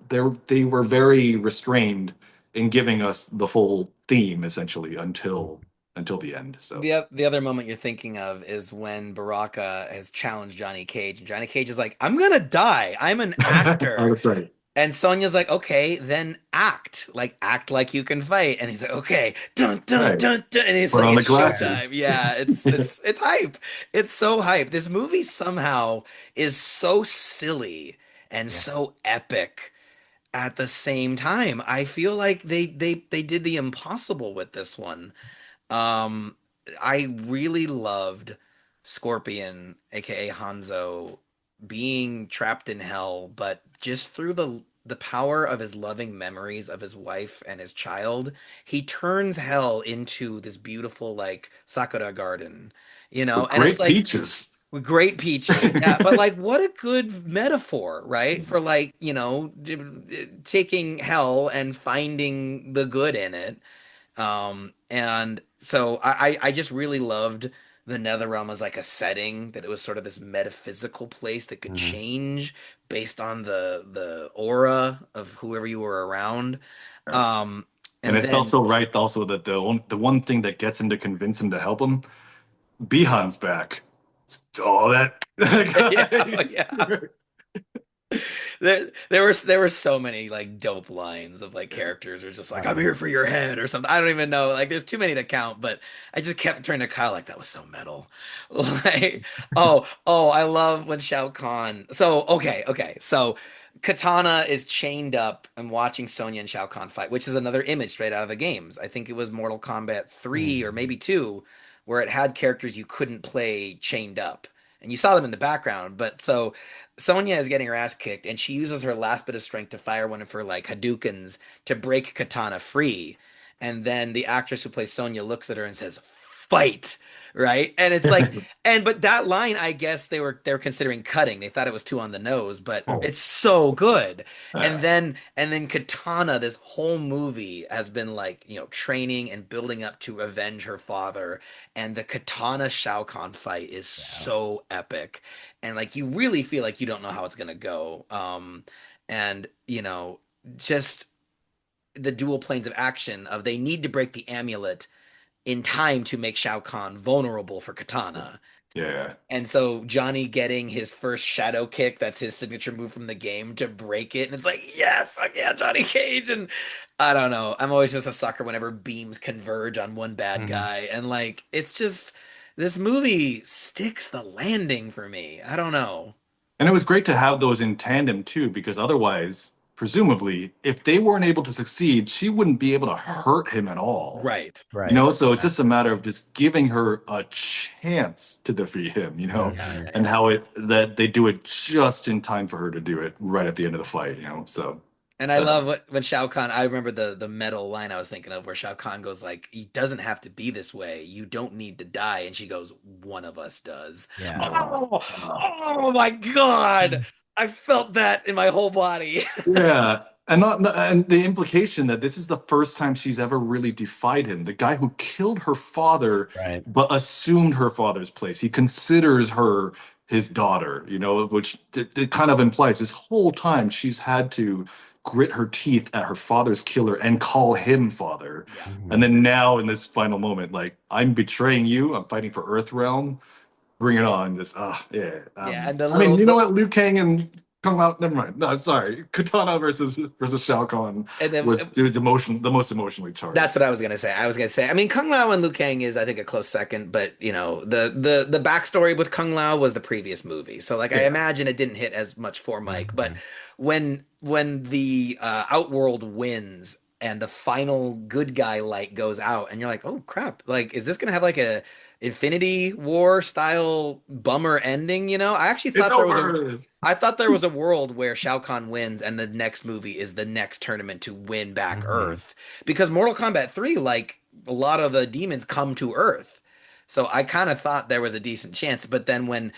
they were very restrained in giving us the full theme essentially until the end. So The other moment you're thinking of is when Baraka has challenged Johnny Cage, and Johnny Cage is like, "I'm gonna die. I'm an oh, actor." that's right. And Sonya's like, okay, then act like you can fight. And he's like, okay, dun dun Right. dun dun, and it's Put like on the it's showtime. glasses. Yeah, it's hype. It's so hype. This movie somehow is so silly and Yeah. so epic at the same time. I feel like they did the impossible with this one. Um, I really loved Scorpion, aka Hanzo, being trapped in hell, but just through the power of his loving memories of his wife and his child, he turns hell into this beautiful like sakura garden, With and it's great like peaches. with great peaches. Yeah, but like what a good metaphor, right? For like, taking hell and finding the good in it. And so I just really loved the Netherrealm as like a setting, that it was sort of this metaphysical place that could Mhm. change based on the aura of whoever you were around. Yeah. Um, And and it felt then so right also that the one thing that gets him to convince him to help him, Bihan's back. Oh, that yeah, guy. yeah. There were so many like dope lines of like Yeah. characters who are just like, Oh I'm yeah. here for your head or something. I don't even know. Like there's too many to count, but I just kept turning to Kyle like that was so metal. Like, oh, I love when Shao Kahn. So okay. So Katana is chained up and watching Sonya and Shao Kahn fight, which is another image straight out of the games. I think it was Mortal Kombat 3 or Mhm. maybe 2, where it had characters you couldn't play chained up. And you saw them in the background, but so Sonya is getting her ass kicked, and she uses her last bit of strength to fire one of her like Hadoukens to break Katana free. and then the actress who plays Sonya looks at her and says, "Fight." Right? And it's like, but that line, I guess they were considering cutting. They thought it was too on the nose, but it's so good. And then Katana, this whole movie has been like, training and building up to avenge her father. And the Katana Shao Kahn fight is so epic. And like you really feel like you don't know how it's gonna go. And just the dual planes of action of they need to break the amulet in time to make Shao Kahn vulnerable for Katana. Yeah. And so Johnny getting his first shadow kick, that's his signature move from the game to break it. And it's like, yeah, fuck yeah, Johnny Cage. And I don't know. I'm always just a sucker whenever beams converge on one bad guy. And like, it's just, this movie sticks the landing for me. I don't know. And it was great to have those in tandem too, because otherwise, presumably, if they weren't able to succeed, she wouldn't be able to hurt him at all. Right. So it's just a matter of just giving her a chance to defeat him, Yeah. and how that they do it just in time for her to do it right at the end of the fight, so And I love when Shao Kahn, I remember the metal line I was thinking of where Shao Kahn goes like, "He doesn't have to be this way. You don't need to die." And she goes, "One of us does." Yeah. Oh my God. I felt that in my whole body. yeah. And the implication that this is the first time she's ever really defied him, the guy who killed her father, Right. but assumed her father's place. He considers her his daughter, which it kind of implies this whole time she's had to grit her teeth at her father's killer and call him father. Yeah. And then now in this final moment, like, I'm betraying you, I'm fighting for Earthrealm. Bring it on. Just yeah. Yeah, and the I mean, little you know what? Liu Kang and Kung Lao. Never mind. No, I'm sorry. Katana versus Shao Kahn and then was the most emotionally charged. that's what I was gonna say. I mean, Kung Lao and Liu Kang is, I think, a close second, but the backstory with Kung Lao was the previous movie, so like I Yeah. imagine it didn't hit as much for Mike. But when the Outworld wins and the final good guy light goes out, and you're like, oh crap, like is this gonna have like a Infinity War style bummer ending? I actually It's thought there was a over. I thought there was a world where Shao Kahn wins and the next movie is the next tournament to win back Earth. Because Mortal Kombat 3, like a lot of the demons come to Earth. So I kind of thought there was a decent chance, but then when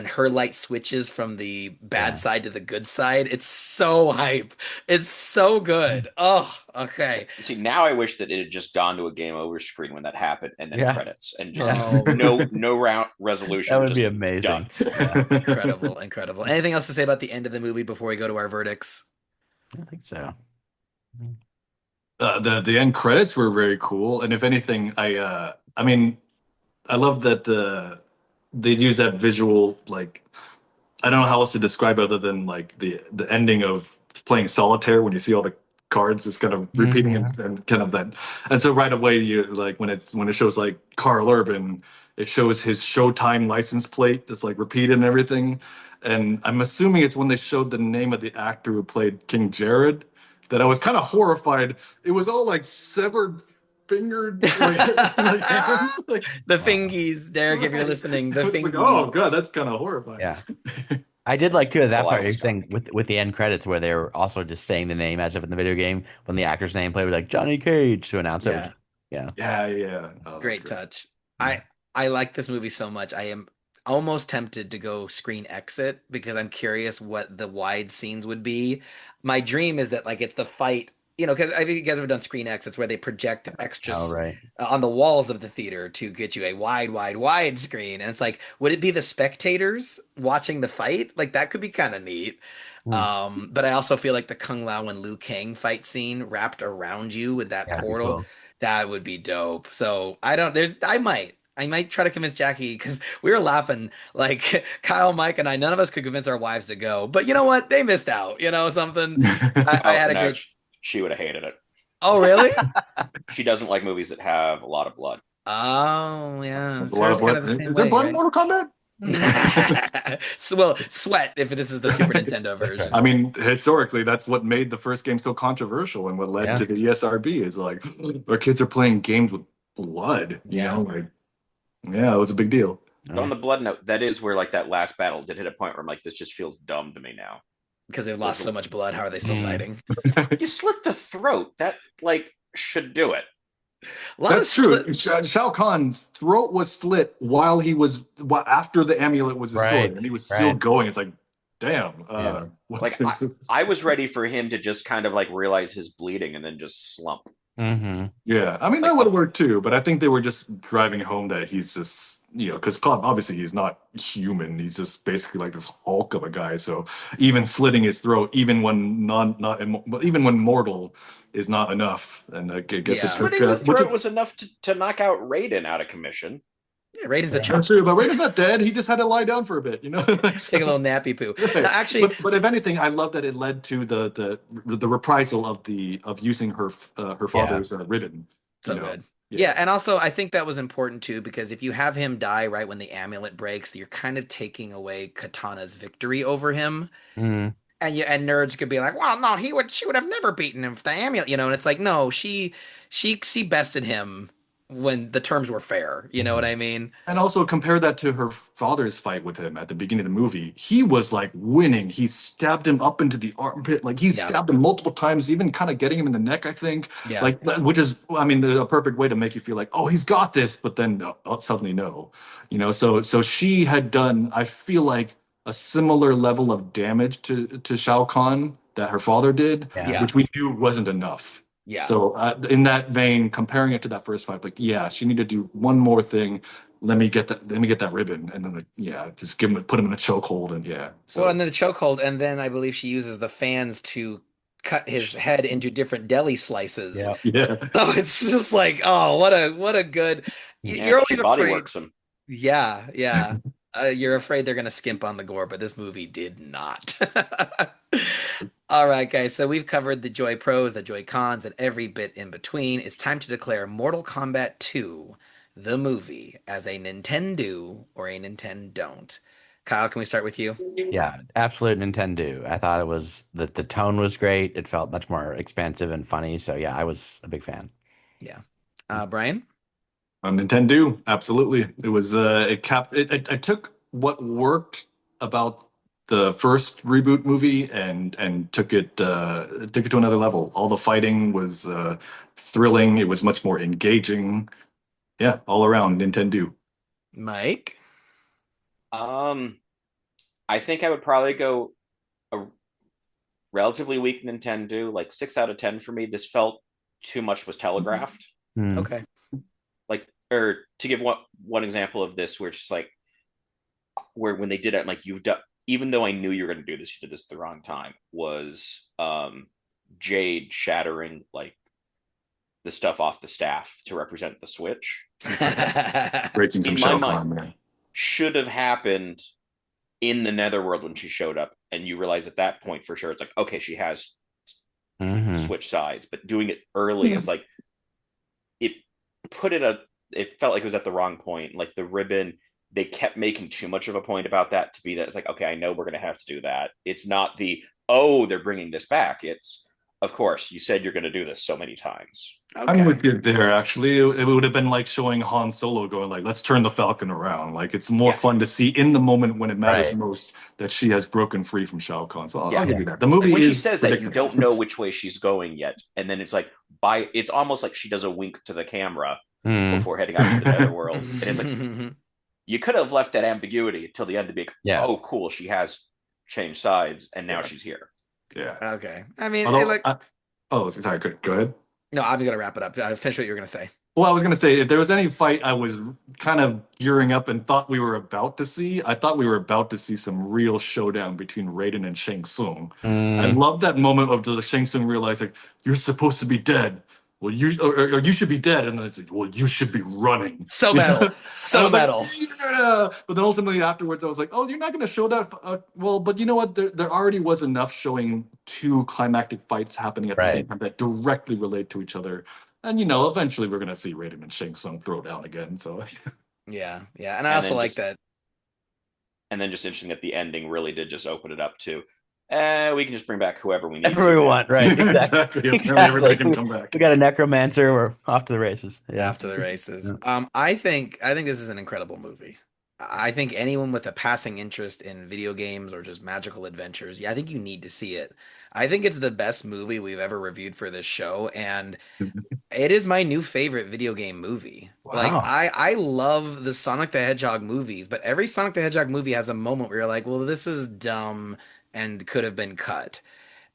her light switches from the bad side to the good side, it's so hype. It's so good. Oh, okay. See, now I wish that it had just gone to a game over screen when that happened, and then credits, and just Oh. no round resolution. That would just be amazing. Done. Incredible. Anything else to say about the end of the movie before we go to our verdicts? I think so. The end credits were very cool, and if anything, I mean, I love that they use that visual, like, I don't know how else to describe it other than like the ending of playing solitaire when you see all the cards is kind of repeating and kind of that. And so right away you like when it shows like Carl Urban, it shows his Showtime license plate just like repeated and everything. And I'm assuming it's when they showed the name of the actor who played King Jared that I was kind of horrified. It was all like severed fingered like hands. Like, The fingies, Derek, if you're listening, the I was like, fingies. oh god, that's kind of horrifying. Yeah. I did like too at that part Collateral you're saying with the end credits where they were also just saying the name as if in the video game when the actor's name played with like Johnny Cage to announce it. Yeah. Yeah. Oh, Great touch. I like this movie so much. I am almost tempted to go screen exit because I'm curious what the wide scenes would be. My dream is that like it's the fight, because I think you guys have done screen exits where they project extras Oh, right. on the walls of the theater to get you a wide screen. And it's like, would it be the spectators watching the fight? Like that could be kind of neat. But I also feel like the Kung Lao and Liu Kang fight scene wrapped around you with that Yeah, that'd be portal, cool. that would be dope. So I might try to convince Jackie because we were laughing like Kyle, Mike, and I. None of us could convince our wives to go, but you know what? They missed out. Something. I had a no, great. she would have hated it. Oh, really? She doesn't like movies that have a lot of blood. Oh, yeah. There's a lot of Sarah's kind blood. of the same Is there way, blood in right? Mortal Kombat? So, well, sweat if this is the Super Nintendo version. I mean, historically, that's what made the first game so controversial and what led to the ESRB is like our kids are playing games with blood. Like, yeah, it was a big deal. On the blood note, that is where like that last battle did hit a point where I'm like, this just feels dumb to me now. Because they've lost so much blood. How are they still fighting? You slit the throat. That like should do it. A lot of That's true. split. Shao Kahn's throat was slit after the amulet was destroyed, and Right, he was still right. going. It's like, damn. Yeah. What's Like I was ready for him to just kind of like realize his bleeding and then just slump. Mm-hmm. Yeah, I mean that Like would the have worked too, but I think they were just driving home that he's just because obviously he's not human. He's just basically like this Hulk of a guy. So even slitting his throat, even when even when mortal, is not enough. And I guess it Yeah. took slitting the which throat was enough to knock out Raiden out of commission. Yeah, Raiden's a Yeah. that's chump. true. But Raiden's not dead. He just had to lie down for a bit, Take a So- little nappy poo. No, right. actually, But if anything, I love that it led to the reprisal of using her Yeah. father's ribbon. You so know, good. yeah. Yeah, and also I think that was important too because if you have him die right when the amulet breaks, you're kind of taking away Katana's victory over him. Mm. And nerds could be like, well, no, she would have never beaten him with the amulet, and it's like, no, she bested him when the terms were fair. You know what I mean? And also compare that to her father's fight with him at the beginning of the movie. He was like winning. He stabbed him up into the armpit. Like he Yeah, stabbed him multiple times, even kind of getting him in the neck, I think. yeah, Like, which is, I mean, a perfect way to make you feel like, oh, he's got this. But then suddenly, no. So she had done, I feel like, a similar level of damage to Shao Kahn that her father did, Yeah. yeah, which we knew wasn't enough. yeah. So in that vein, comparing it to that first fight, like yeah, she needed to do one more thing. Let me get that ribbon, and then like, yeah, just put him in a chokehold, and yeah. Well, and So then the chokehold, and then I believe she uses the fans to cut his head into different deli slices. Yeah. yeah, So it's just like, oh, what a good. Yeah, You're she always body afraid. works him. Yeah, yeah. You're afraid they're gonna skimp on the gore, but this movie did not. All right, guys. So we've covered the Joy Pros, the Joy Cons, and every bit in between. It's time to declare Mortal Kombat 2, the movie, as a Nintendo or a NintenDon't. Kyle, can we start with you? Yeah, absolute Nintendo. I thought it was the tone was great. It felt much more expansive and funny. So yeah, I was a big fan. Yeah. Brian? on Nintendo, absolutely. It was I took what worked about the first reboot movie and took it to another level. All the fighting was thrilling. It was much more engaging. Yeah, all around Nintendo. Mike? Um, I think I would probably go a relatively weak Nintendo, like 6 out of 10 for me. This felt too much was telegraphed. Hmm. Okay. Like, or to give one example of this, where it's just like where when they did it, like you've done, even though I knew you were going to do this, you did this at the wrong time. Was Jade shattering like the stuff off the staff to represent the Switch? Breaking from In my Shao mind, Kahn, man. should have happened in the Netherworld when she showed up, and you realize at that point for sure it's like, okay, she has Hmm. switched sides, but doing it early is like it put it a it felt like it was at the wrong point. Like the ribbon, they kept making too much of a point about that to be that it's like, okay, I know we're gonna have to do that. It's not the, oh, they're bringing this back. It's, of course, you said you're gonna do this so many times. I'm Okay. with you there, actually. It would have been like showing Han Solo going like, let's turn the Falcon around. Like it's more Yeah. fun to see in the moment when it matters Right. most that she has broken free from Shao Kahn. So I'll Yeah. give you that. The Like movie when she is says that, you don't predictable. know which way she's going yet, and then it's like it's almost like she does a wink to the camera Hmm. before heading out to the netherworld, and it's like you could have left that ambiguity until the end to be like, Yeah. oh, cool, she has changed sides, and now Yeah, she's here. yeah. Okay. I mean, Although, oh, sorry, go ahead. no, I'm gonna wrap it up. Finish what you were gonna say. Well, I was gonna say if there was any fight I was kind of gearing up and thought we were about to see, I thought we were about to see some real showdown between Raiden and Shang Tsung. I Mm. love that moment of the Shang Tsung realizing you're supposed to be dead. Well, or you should be dead, and then it's like, well, you should be running. So You know? metal. And I So was like, metal. yeah. But then ultimately afterwards, I was like, oh, you're not going to show that. Well, but you know what? There already was enough showing two climactic fights happening at the same Right. time that directly relate to each other. And eventually we're going to see Raiden and Shang Tsung throw down again. So Yeah, yeah. And I And also then like just that. and then just interesting that the ending really did just open it up to, we can just bring back whoever we need Whatever to we now. want, right? Exactly. exactly. Apparently everybody Exactly. can come back. We got a necromancer. We're off to the races. Yeah. After the races. Yeah. I think this is an incredible movie. I think anyone with a passing interest in video games or just magical adventures, yeah, I think you need to see it. I think it's the best movie we've ever reviewed for this show, and It is my new favorite video game movie. Like Wow. I love the Sonic the Hedgehog movies, but every Sonic the Hedgehog movie has a moment where you're like, well, this is dumb and could have been cut.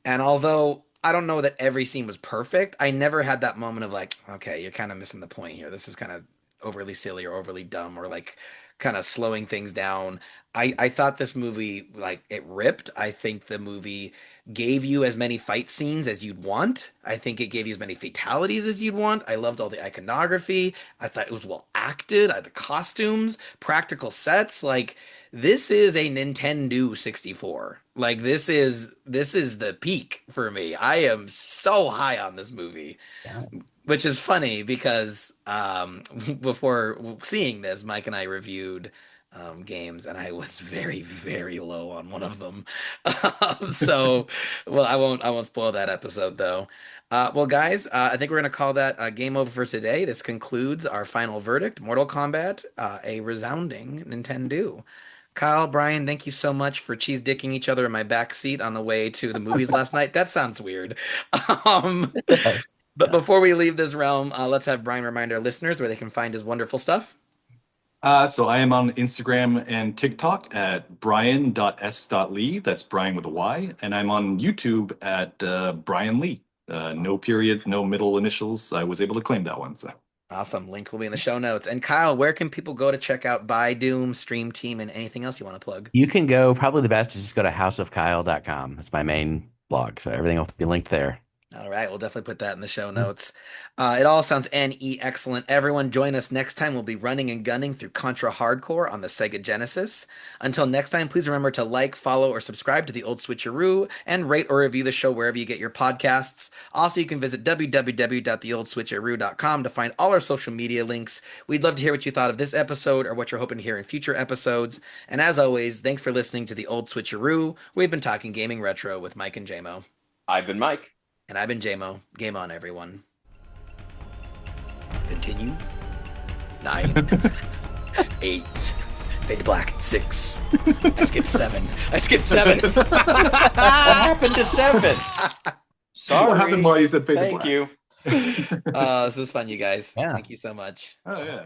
And although I don't know that every scene was perfect, I never had that moment of like, okay, you're kind of missing the point here. This is kind of overly silly or overly dumb or like kind of slowing things down. I thought this movie like it ripped. I think the movie gave you as many fight scenes as you'd want. I think it gave you as many fatalities as you'd want. I loved all the iconography. I thought it was well acted. The costumes, practical sets, like this is a Nintendo 64. Like this is the peak for me. I am so high on this movie, Yeah. which is funny because before seeing this, Mike and I reviewed games, and I was very, very low on one of them. So, well, I won't spoil that episode though. Well, guys, I think we're gonna call that game over for today. This concludes our final verdict: Mortal Kombat, a resounding Nintendo. Kyle, Brian, thank you so much for cheese dicking each other in my back seat on the way to the movies last night. That sounds weird. Um, but Yeah. before we leave this realm, let's have Brian remind our listeners where they can find his wonderful stuff. So I am on Instagram and TikTok at Bryan.S.Lee. That's Brian with a Y. And I'm on YouTube at Bryan.Lee. No periods, no middle initials. I was able to claim that one. So Awesome. Link will be in the show notes. And Kyle, where can people go to check out ByeDoom, Stream Team, and anything else you want to plug? You can go, probably the best is just go to houseofkyle.com. That's my main blog. So everything will be linked there. All right, we'll definitely put that in the show notes. It all sounds NE excellent. Everyone, join us next time. We'll be running and gunning through Contra Hardcore on the Sega Genesis. Until next time, please remember to like, follow, or subscribe to the Old Switcheroo and rate or review the show wherever you get your podcasts. Also, you can visit www.theoldswitcheroo.com to find all our social media links. We'd love to hear what you thought of this episode or what you're hoping to hear in future episodes. And as always, thanks for listening to the Old Switcheroo. We've been talking gaming retro with Mike and JMO. I've been Mike. And I've been JMO. Game on, everyone. Continue. 9, 8, fade to black. 6. I skipped 7. I skipped 7. What happened to 7? Sorry. what happened while you said fade to Thank black? you. This is fun, you guys. Yeah. Thank you so much. Oh yeah.